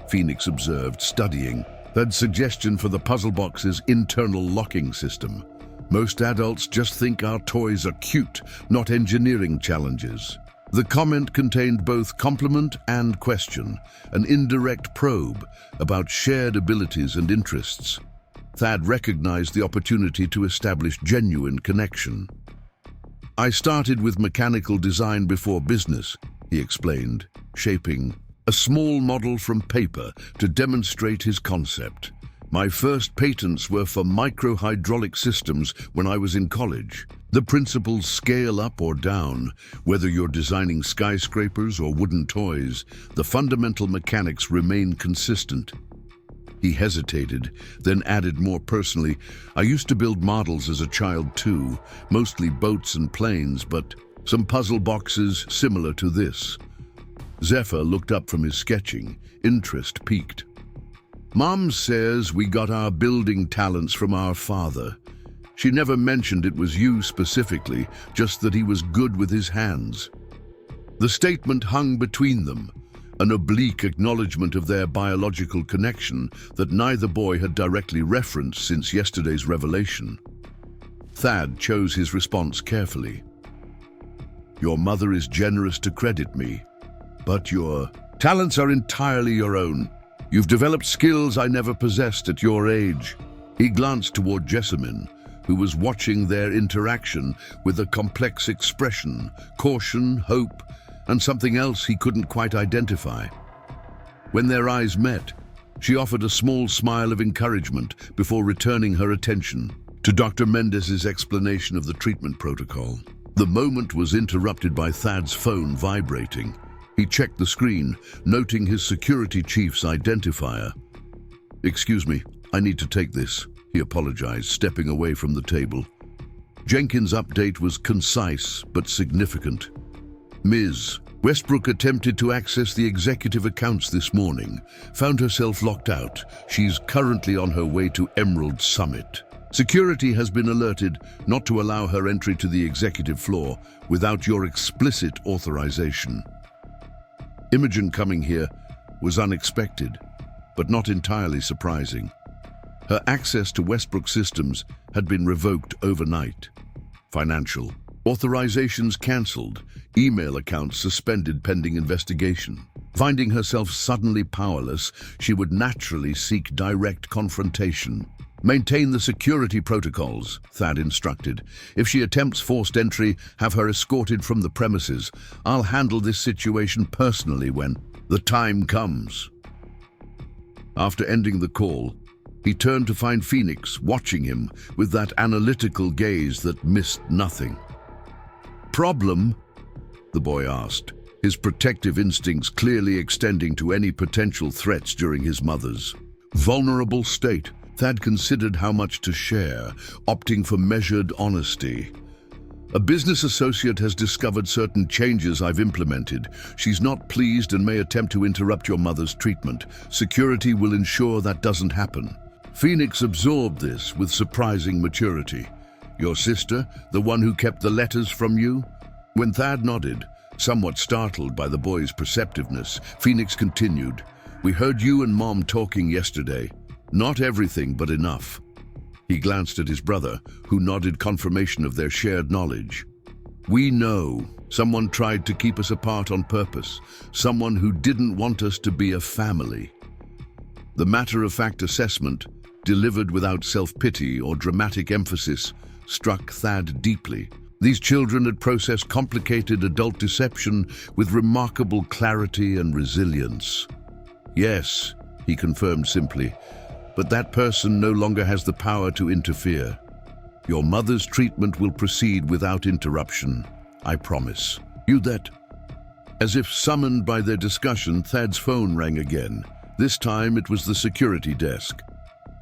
Phoenix observed, studying Thad's suggestion for the puzzle box's internal locking system. "Most adults just think our toys are cute, not engineering challenges." The comment contained both compliment and question, an indirect probe about shared abilities and interests. Thad recognized the opportunity to establish genuine connection. "I started with mechanical design before business," he explained, shaping a small model from paper to demonstrate his concept. "My first patents were for micro-hydraulic systems when I was in college. The principles scale up or down, whether you're designing skyscrapers or wooden toys, the fundamental mechanics remain consistent." He hesitated, then added more personally, "I used to build models as a child too, mostly boats and planes, but some puzzle boxes similar to this." Zephyr looked up from his sketching, interest piqued. "Mom says we got our building talents from our father. She never mentioned it was you specifically, just that he was good with his hands." The statement hung between them, an oblique acknowledgement of their biological connection that neither boy had directly referenced since yesterday's revelation. Thad chose his response carefully. "Your mother is generous to credit me, but your talents are entirely your own. You've developed skills I never possessed at your age." He glanced toward Jessamine, who was watching their interaction with a complex expression, caution, hope, and something else he couldn't quite identify. When their eyes met, she offered a small smile of encouragement before returning her attention to Dr. Mendez's explanation of the treatment protocol. The moment was interrupted by Thad's phone vibrating. He checked the screen, noting his security chief's identifier. "Excuse me, I need to take this," he apologized, stepping away from the table. Jenkins' update was concise but significant. "Ms. Westbrook attempted to access the executive accounts this morning, found herself locked out. She's currently on her way to Emerald Summit. Security has been alerted not to allow her entry to the executive floor without your explicit authorization." Imogen coming here was unexpected, but not entirely surprising. Her access to Westbrook systems had been revoked overnight. Financial authorizations cancelled, email accounts suspended pending investigation. Finding herself suddenly powerless, she would naturally seek direct confrontation. "Maintain the security protocols," Thad instructed. "If she attempts forced entry, have her escorted from the premises. I'll handle this situation personally when the time comes." After ending the call, he turned to find Phoenix watching him with that analytical gaze that missed nothing. "Problem?" the boy asked, his protective instincts clearly extending to any potential threats during his mother's vulnerable state. Thad considered how much to share, opting for measured honesty. "A business associate has discovered certain changes I've implemented. She's not pleased and may attempt to interrupt your mother's treatment. Security will ensure that doesn't happen." Phoenix absorbed this with surprising maturity. "Your sister, the one who kept the letters from you?" When Thad nodded, somewhat startled by the boy's perceptiveness, Phoenix continued, "We heard you and Mom talking yesterday. Not everything, but enough." He glanced at his brother, who nodded confirmation of their shared knowledge. "We know someone tried to keep us apart on purpose, someone who didn't want us to be a family." The matter-of-fact assessment, delivered without self-pity or dramatic emphasis, struck Thad deeply. These children had processed complicated adult deception with remarkable clarity and resilience. "Yes," he confirmed simply, "but that person no longer has the power to interfere. Your mother's treatment will proceed without interruption, I promise. You that..." As if summoned by their discussion, Thad's phone rang again. This time it was the security desk.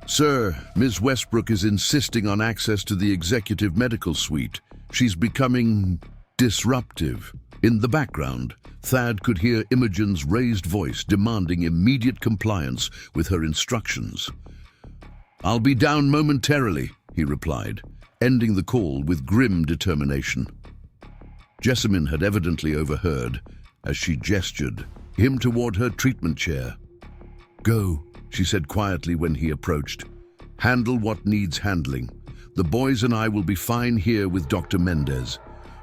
"Sir, Ms. Westbrook is insisting on access to the executive medical suite. She's becoming disruptive." In the background, Thad could hear Imogen's raised voice demanding immediate compliance with her instructions. "I'll be down momentarily," he replied, ending the call with grim determination. Jessamine had evidently overheard as she gestured him toward her treatment chair. "Go," she said quietly when he approached. "Handle what needs handling. The boys and I will be fine here with Dr. Mendez."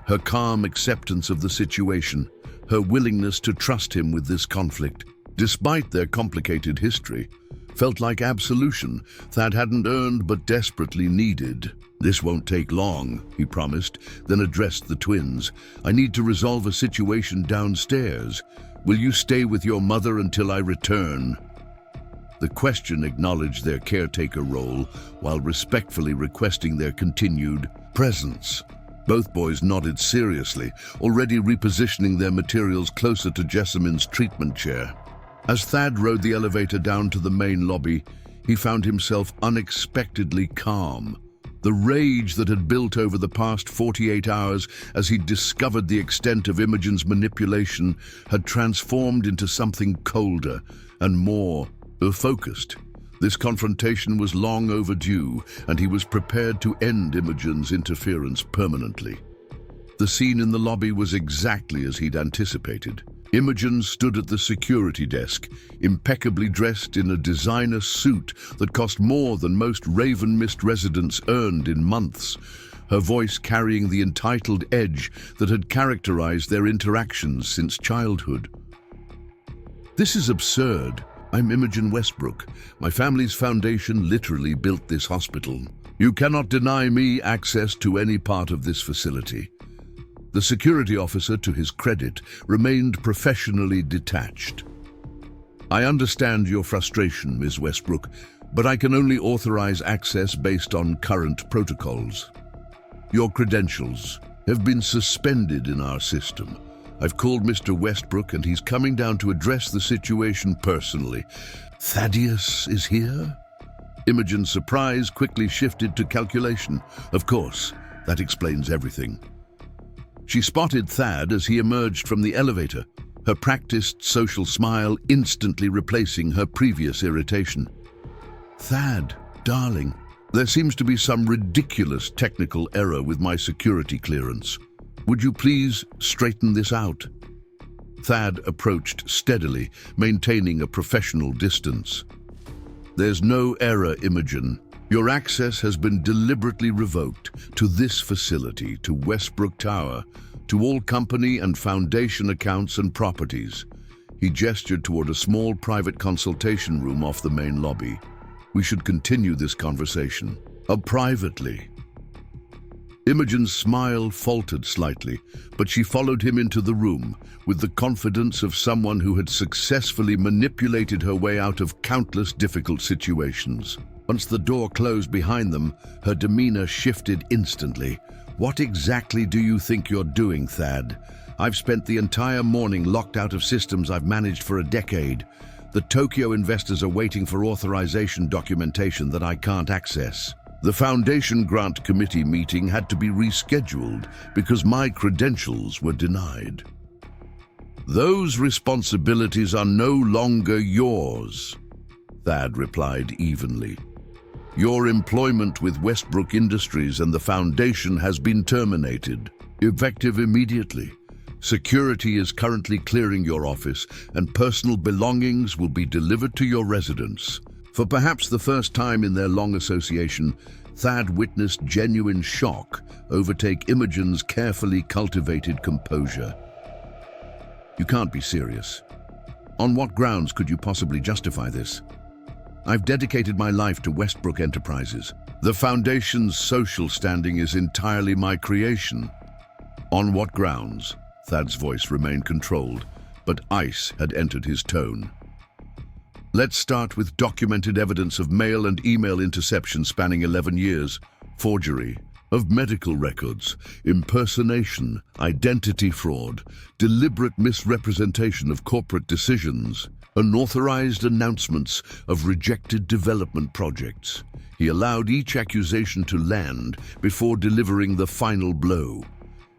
Her calm acceptance of the situation, her willingness to trust him with this conflict, despite their complicated history, felt like absolution Thad hadn't earned but desperately needed. "This won't take long," he promised, then addressed the twins. "I need to resolve a situation downstairs. Will you stay with your mother until I return?" The question acknowledged their caretaker role while respectfully requesting their continued presence. Both boys nodded seriously, already repositioning their materials closer to Jessamine's treatment chair. As Thad rode the elevator down to the main lobby, he found himself unexpectedly calm. The rage that had built over the past 48 hours as he discovered the extent of Imogen's manipulation had transformed into something colder and more focused. This confrontation was long overdue, and he was prepared to end Imogen's interference permanently. The scene in the lobby was exactly as he'd anticipated. Imogen stood at the security desk, impeccably dressed in a designer suit that cost more than most Raven Mist residents earned in months, her voice carrying the entitled edge that had characterized their interactions since childhood. "This is absurd. I'm Imogen Westbrook. My family's foundation literally built this hospital. You cannot deny me access to any part of this facility." The security officer, to his credit, remained professionally detached. "I understand your frustration, Ms. Westbrook, but I can only authorize access based on current protocols. Your credentials have been suspended in our system. I've called Mr. Westbrook and he's coming down to address the situation personally." "Thaddeus is here?" Imogen's surprise quickly shifted to calculation. Of course, that explains everything. She spotted Thad as he emerged from the elevator, her practiced social smile instantly replacing her previous irritation. "Thad, darling, there seems to be some ridiculous technical error with my security clearance. Would you please straighten this out?" Thad approached steadily, maintaining a professional distance. "There's no error, Imogen. Your access has been deliberately revoked to this facility, to Westbrook Tower, to all company and foundation accounts and properties." He gestured toward a small private consultation room off the main lobby. "We should continue this conversation privately." Imogen's smile faltered slightly, but she followed him into the room with the confidence of someone who had successfully manipulated her way out of countless difficult situations. Once the door closed behind them, her demeanor shifted instantly. "What exactly do you think you're doing, Thad? I've spent the entire morning locked out of systems I've managed for a decade. The Tokyo investors are waiting for authorization documentation that I can't access. The Foundation Grant Committee meeting had to be rescheduled because my credentials were denied." "Those responsibilities are no longer yours," Thad replied evenly. "Your employment with Westbrook Industries and the Foundation has been terminated, effective immediately. Security is currently clearing your office, and personal belongings will be delivered to your residence." For perhaps the first time in their long association, Thad witnessed genuine shock overtake Imogen's carefully cultivated composure. "You can't be serious. On what grounds could you possibly justify this?" I've dedicated my life to Westbrook Enterprises. The foundation's social standing is entirely my creation. On what grounds? Thad's voice remained controlled, but ice had entered his tone. Let's start with documented evidence of mail and email interception spanning 11 years, forgery of medical records, impersonation, identity fraud, deliberate misrepresentation of corporate decisions, unauthorized announcements of rejected development projects. He allowed each accusation to land before delivering the final blow.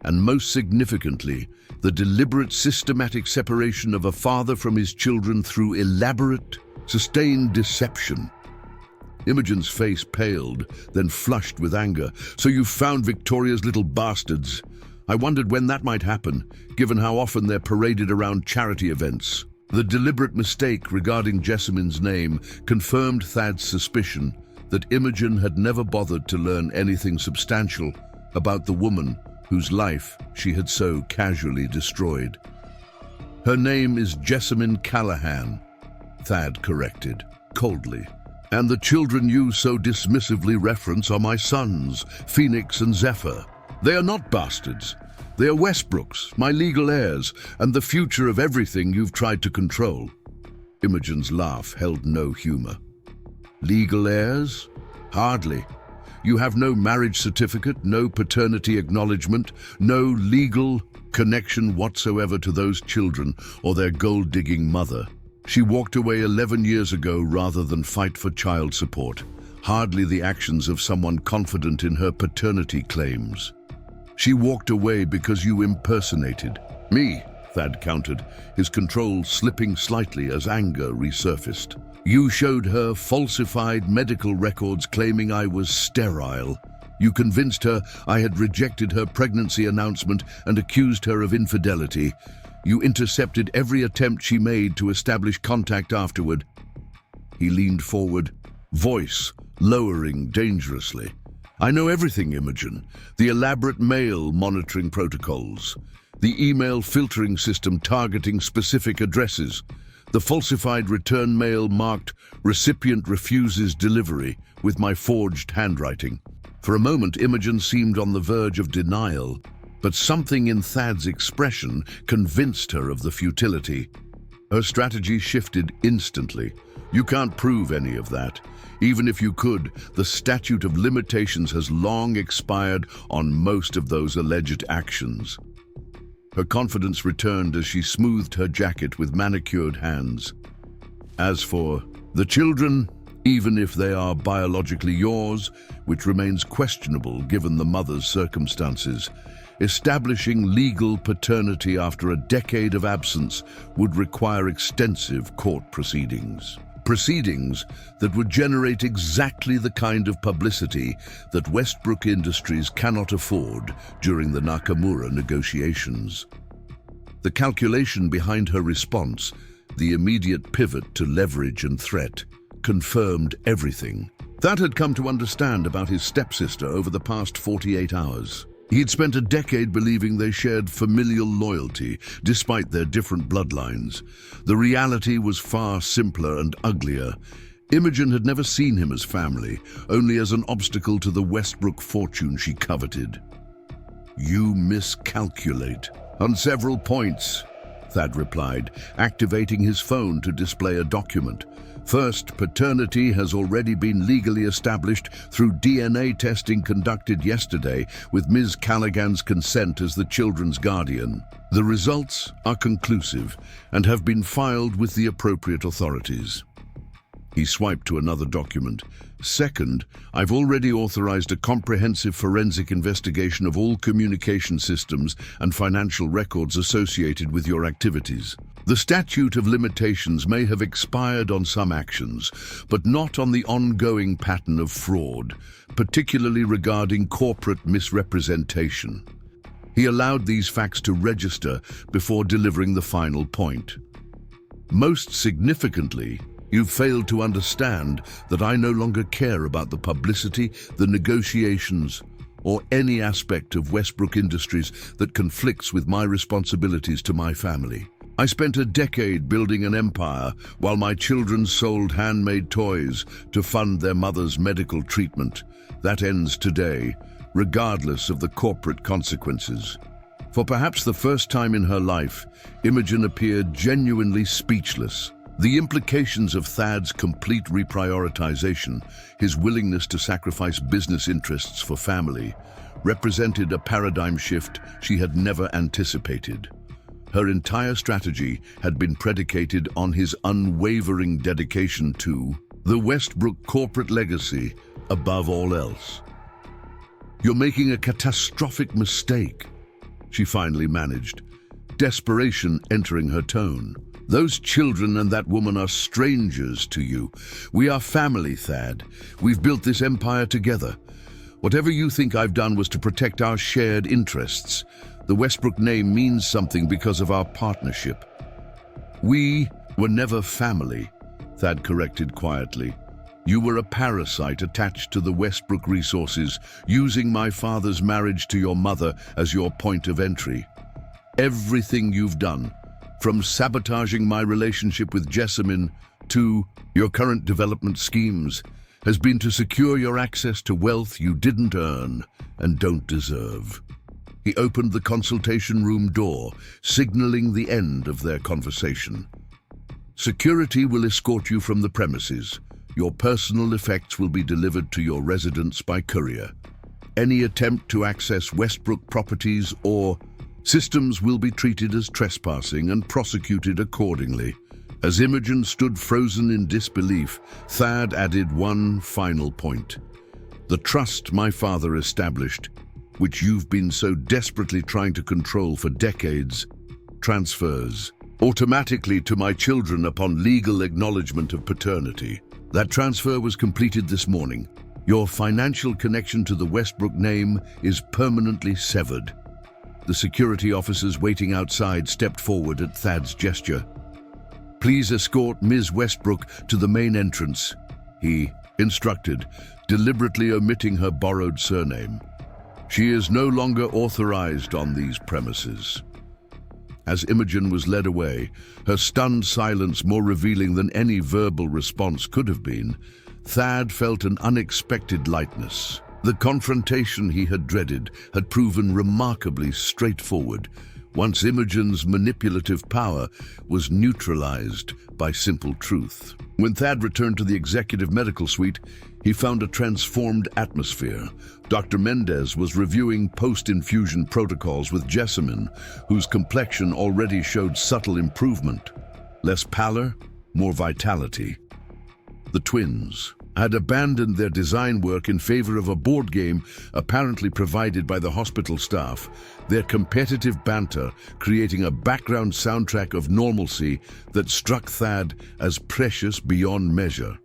And most significantly, the deliberate systematic separation of a father from his children through elaborate, sustained deception. Imogen's face paled, then flushed with anger. So you found Victoria's little bastards. I wondered when that might happen, given how often they're paraded around charity events. The deliberate mistake regarding Jessamine's name confirmed Thad's suspicion that Imogen had never bothered to learn anything substantial about the woman whose life she had so casually destroyed. Her name is Jessamine Callaghan, Thad corrected, coldly. And the children you so dismissively reference are my sons, Phoenix and Zephyr. They are not bastards. They are Westbrooks, my legal heirs, and the future of everything you've tried to control. Imogen's laugh held no humor. Legal heirs? Hardly. You have no marriage certificate, no paternity acknowledgement, no legal connection whatsoever to those children or their gold-digging mother. She walked away 11 years ago rather than fight for child support. Hardly the actions of someone confident in her paternity claims. She walked away because you impersonated me, Thad countered, his control slipping slightly as anger resurfaced. You showed her falsified medical records claiming I was sterile. You convinced her I had rejected her pregnancy announcement and accused her of infidelity. You intercepted every attempt she made to establish contact afterward. He leaned forward, voice lowering dangerously. I know everything, Imogen. The elaborate mail monitoring protocols, the email filtering system targeting specific addresses, the falsified return mail marked "Recipient refuses delivery" with my forged handwriting. For a moment, Imogen seemed on the verge of denial, but something in Thad's expression convinced her of the futility. Her strategy shifted instantly. You can't prove any of that. Even if you could, the statute of limitations has long expired on most of those alleged actions. Her confidence returned as she smoothed her jacket with manicured hands. As for the children, even if they are biologically yours, which remains questionable given the mother's circumstances, establishing legal paternity after a decade of absence would require extensive court proceedings. Proceedings that would generate exactly the kind of publicity that Westbrook Industries cannot afford during the Nakamura negotiations. The calculation behind her response, the immediate pivot to leverage and threat, confirmed everything Thad had come to understand about his stepsister over the past 48 hours. He'd spent a decade believing they shared familial loyalty, despite their different bloodlines. The reality was far simpler and uglier. Imogen had never seen him as family, only as an obstacle to the Westbrook fortune she coveted. You miscalculate. On several points, Thad replied, activating his phone to display a document. First, paternity has already been legally established through DNA testing conducted yesterday with Ms. Callaghan's consent as the children's guardian. The results are conclusive and have been filed with the appropriate authorities. He swiped to another document. Second, I've already authorized a comprehensive forensic investigation of all communication systems and financial records associated with your activities. The statute of limitations may have expired on some actions, but not on the ongoing pattern of fraud, particularly regarding corporate misrepresentation. He allowed these facts to register before delivering the final point. Most significantly, you failed to understand that I no longer care about the publicity, the negotiations, or any aspect of Westbrook Industries that conflicts with my responsibilities to my family. I spent a decade building an empire while my children sold handmade toys to fund their mother's medical treatment. That ends today, regardless of the corporate consequences. For perhaps the first time in her life, Imogen appeared genuinely speechless. The implications of Thad's complete reprioritization, his willingness to sacrifice business interests for family, represented a paradigm shift she had never anticipated. Her entire strategy had been predicated on his unwavering dedication to the Westbrook corporate legacy above all else. "You're making a catastrophic mistake," she finally managed, desperation entering her tone. "Those children and that woman are strangers to you. We are family, Thad. We've built this empire together. Whatever you think I've done was to protect our shared interests. The Westbrook name means something because of our partnership." "We were never family," Thad corrected quietly. "You were a parasite attached to the Westbrook resources, using my father's marriage to your mother as your point of entry. Everything you've done, from sabotaging my relationship with Jessamine to your current development schemes, has been to secure your access to wealth you didn't earn and don't deserve." He opened the consultation room door, signaling the end of their conversation. "Security will escort you from the premises. Your personal effects will be delivered to your residence by courier. Any attempt to access Westbrook properties or systems will be treated as trespassing and prosecuted accordingly." As Imogen stood frozen in disbelief, Thad added one final point. "The trust my father established, which you've been so desperately trying to control for decades, transfers automatically to my children upon legal acknowledgement of paternity. That transfer was completed this morning. Your financial connection to the Westbrook name is permanently severed." The security officers waiting outside stepped forward at Thad's gesture. "Please escort Ms. Westbrook to the main entrance," he instructed, deliberately omitting her borrowed surname. "She is no longer authorized on these premises." As Imogen was led away, her stunned silence more revealing than any verbal response could have been, Thad felt an unexpected lightness. The confrontation he had dreaded had proven remarkably straightforward, once Imogen's manipulative power was neutralized by simple truth. When Thad returned to the executive medical suite, he found a transformed atmosphere. Dr. Mendez was reviewing post-infusion protocols with Jessamine, whose complexion already showed subtle improvement. Less pallor, more vitality. The twins had abandoned their design work in favor of a board game apparently provided by the hospital staff, their competitive banter creating a background soundtrack of normalcy that struck Thad as precious beyond measure.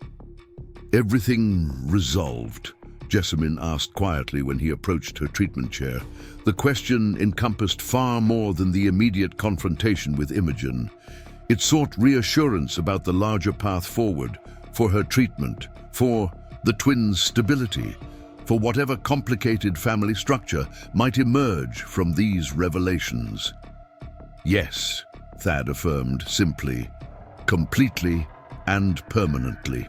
"Everything resolved?" Jessamine asked quietly when he approached her treatment chair. The question encompassed far more than the immediate confrontation with Imogen. It sought reassurance about the larger path forward, for her treatment, for the twins' stability, for whatever complicated family structure might emerge from these revelations. "Yes," Thad affirmed simply, "completely and permanently."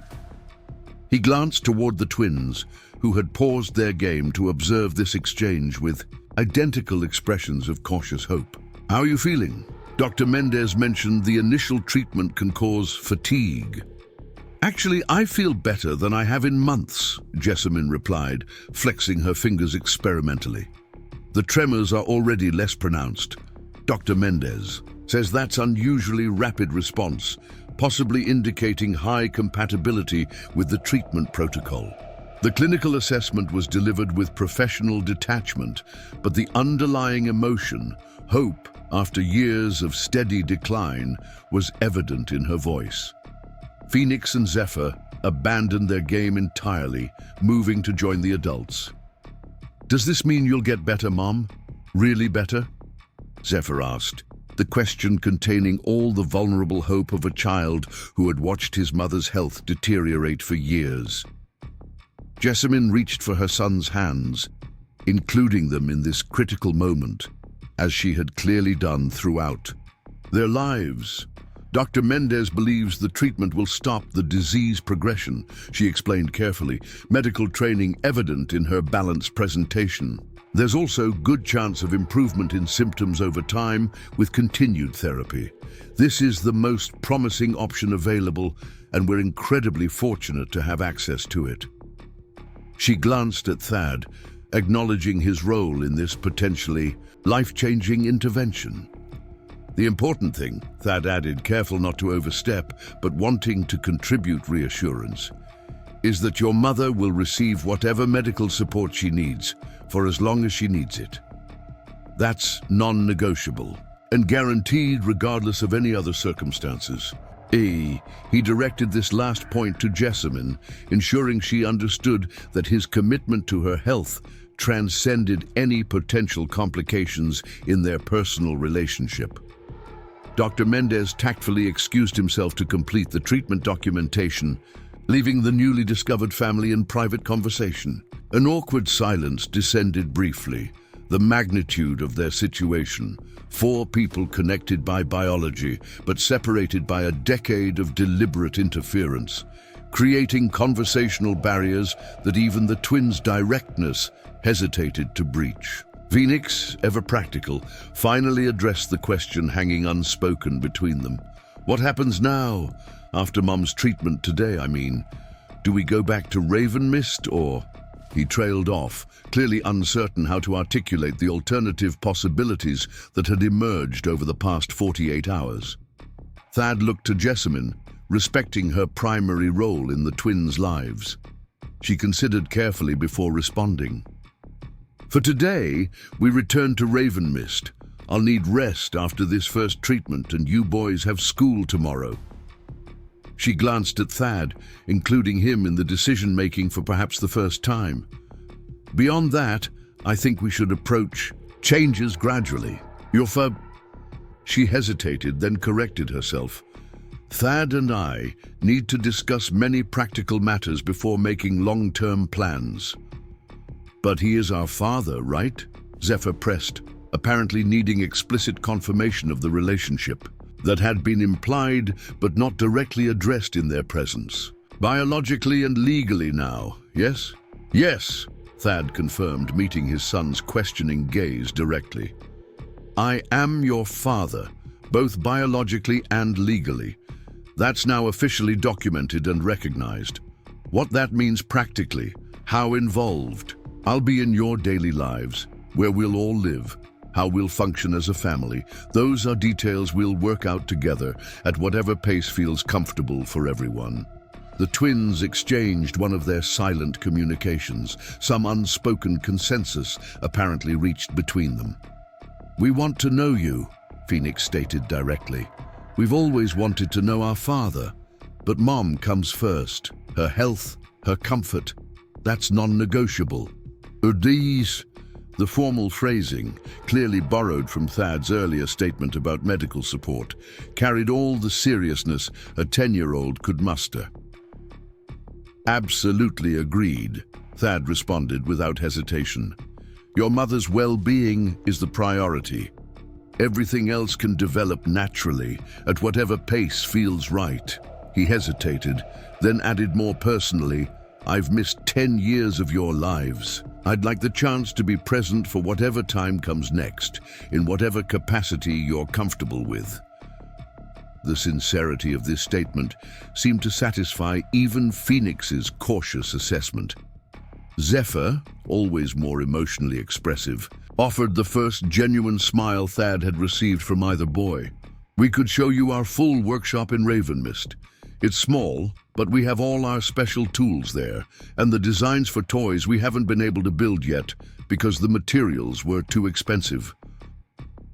He glanced toward the twins, who had paused their game to observe this exchange with identical expressions of cautious hope. "How are you feeling? Dr. Mendez mentioned the initial treatment can cause fatigue." "Actually, I feel better than I have in months," Jessamine replied, flexing her fingers experimentally. "The tremors are already less pronounced. Dr. Mendez says that's unusually rapid response, possibly indicating high compatibility with the treatment protocol." The clinical assessment was delivered with professional detachment, but the underlying emotion, hope after years of steady decline, was evident in her voice. Phoenix and Zephyr abandoned their game entirely, moving to join the adults. "Does this mean you'll get better, Mom? Really better?" Zephyr asked, the question containing all the vulnerable hope of a child who had watched his mother's health deteriorate for years. Jessamine reached for her son's hands, including them in this critical moment, as she had clearly done throughout. Their lives. Dr. Mendez believes the treatment will stop the disease progression, she explained carefully, medical training evident in her balanced presentation. There's also good chance of improvement in symptoms over time with continued therapy. This is the most promising option available, and we're incredibly fortunate to have access to it. She glanced at Thad, acknowledging his role in this potentially life-changing intervention. The important thing, Thad added, careful not to overstep, but wanting to contribute reassurance, is that your mother will receive whatever medical support she needs, for as long as she needs it. That's non-negotiable, and guaranteed regardless of any other circumstances. He directed this last point to Jessamine, ensuring she understood that his commitment to her health transcended any potential complications in their personal relationship. Dr. Mendez tactfully excused himself to complete the treatment documentation, leaving the newly discovered family in private conversation. An awkward silence descended briefly, the magnitude of their situation. 4 people connected by biology, but separated by a decade of deliberate interference, creating conversational barriers that even the twins' directness hesitated to breach. Phoenix, ever practical, finally addressed the question hanging unspoken between them. What happens now? After Mum's treatment today, I mean. Do we go back to Raven Mist, or... He trailed off, clearly uncertain how to articulate the alternative possibilities that had emerged over the past 48 hours. Thad looked to Jessamine, respecting her primary role in the twins' lives. She considered carefully before responding. For today, we return to Raven Mist. I'll need rest after this first treatment, and you boys have school tomorrow. She glanced at Thad, including him in the decision-making for perhaps the first time. Beyond that, I think we should approach changes gradually. She hesitated, then corrected herself. Thad and I need to discuss many practical matters before making long-term plans. But he is our father, right? Zephyr pressed, apparently needing explicit confirmation of the relationship that had been implied but not directly addressed in their presence. Biologically and legally now, yes? Yes, Thad confirmed, meeting his son's questioning gaze directly. I am your father, both biologically and legally. That's now officially documented and recognized. What that means practically, how involved. I'll be in your daily lives, where we'll all live, how we'll function as a family. Those are details we'll work out together at whatever pace feels comfortable for everyone. The twins exchanged one of their silent communications, some unspoken consensus apparently reached between them. We want to know you, Phoenix stated directly. We've always wanted to know our father, but Mom comes first. Her health, her comfort, that's non-negotiable. The formal phrasing, clearly borrowed from Thad's earlier statement about medical support, carried all the seriousness a 10-year-old could muster. Absolutely agreed, Thad responded without hesitation. Your mother's well-being is the priority. Everything else can develop naturally, at whatever pace feels right. He hesitated, then added more personally, I've missed 10 years of your lives. I'd like the chance to be present for whatever time comes next, in whatever capacity you're comfortable with. The sincerity of this statement seemed to satisfy even Phoenix's cautious assessment. Zephyr, always more emotionally expressive, offered the first genuine smile Thad had received from either boy. We could show you our full workshop in Ravenmist. It's small, but we have all our special tools there, and the designs for toys we haven't been able to build yet because the materials were too expensive.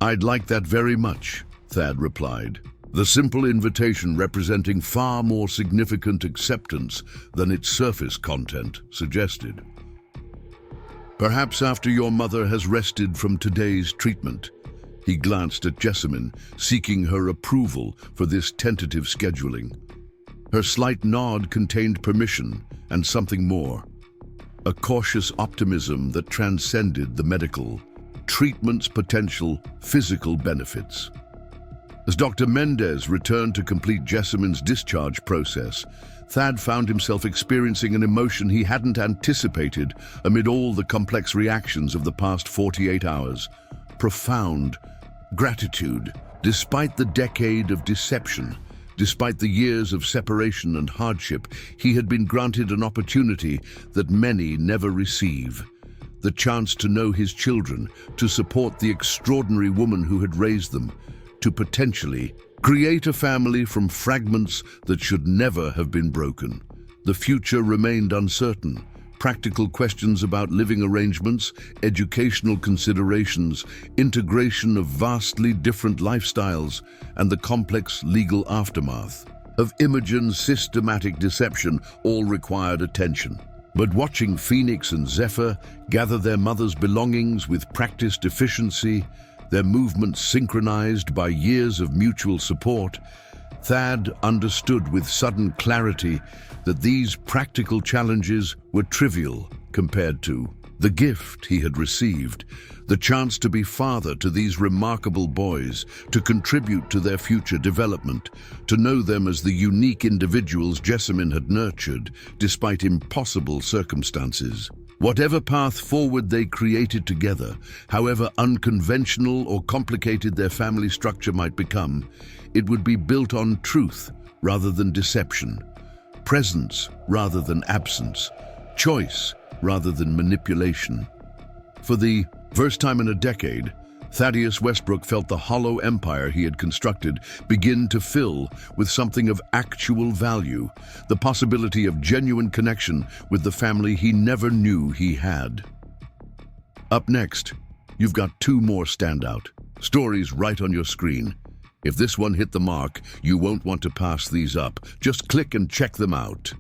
I'd like that very much, Thad replied, the simple invitation representing far more significant acceptance than its surface content suggested. Perhaps after your mother has rested from today's treatment. He glanced at Jessamine, seeking her approval for this tentative scheduling. Her slight nod contained permission and something more, a cautious optimism that transcended the medical treatment's potential physical benefits. As Dr. Mendez returned to complete Jessamine's discharge process, Thad found himself experiencing an emotion he hadn't anticipated amid all the complex reactions of the past 48 hours. Profound gratitude. Despite the decade of deception, despite the years of separation and hardship, he had been granted an opportunity that many never receive. The chance to know his children, to support the extraordinary woman who had raised them, to potentially create a family from fragments that should never have been broken. The future remained uncertain. Practical questions about living arrangements, educational considerations, integration of vastly different lifestyles, and the complex legal aftermath of Imogen's systematic deception all required attention. But watching Phoenix and Zephyr gather their mother's belongings with practiced efficiency, their movements synchronized by years of mutual support, Thad understood with sudden clarity that these practical challenges were trivial compared to the gift he had received, the chance to be father to these remarkable boys, to contribute to their future development, to know them as the unique individuals Jessamine had nurtured despite impossible circumstances. Whatever path forward they created together, however unconventional or complicated their family structure might become, it would be built on truth rather than deception, presence rather than absence, choice rather than manipulation. For the first time in a decade, Thaddeus Westbrook felt the hollow empire he had constructed begin to fill with something of actual value, the possibility of genuine connection with the family he never knew he had. Up next, you've got two more standout stories right on your screen. If this one hit the mark, you won't want to pass these up. Just click and check them out.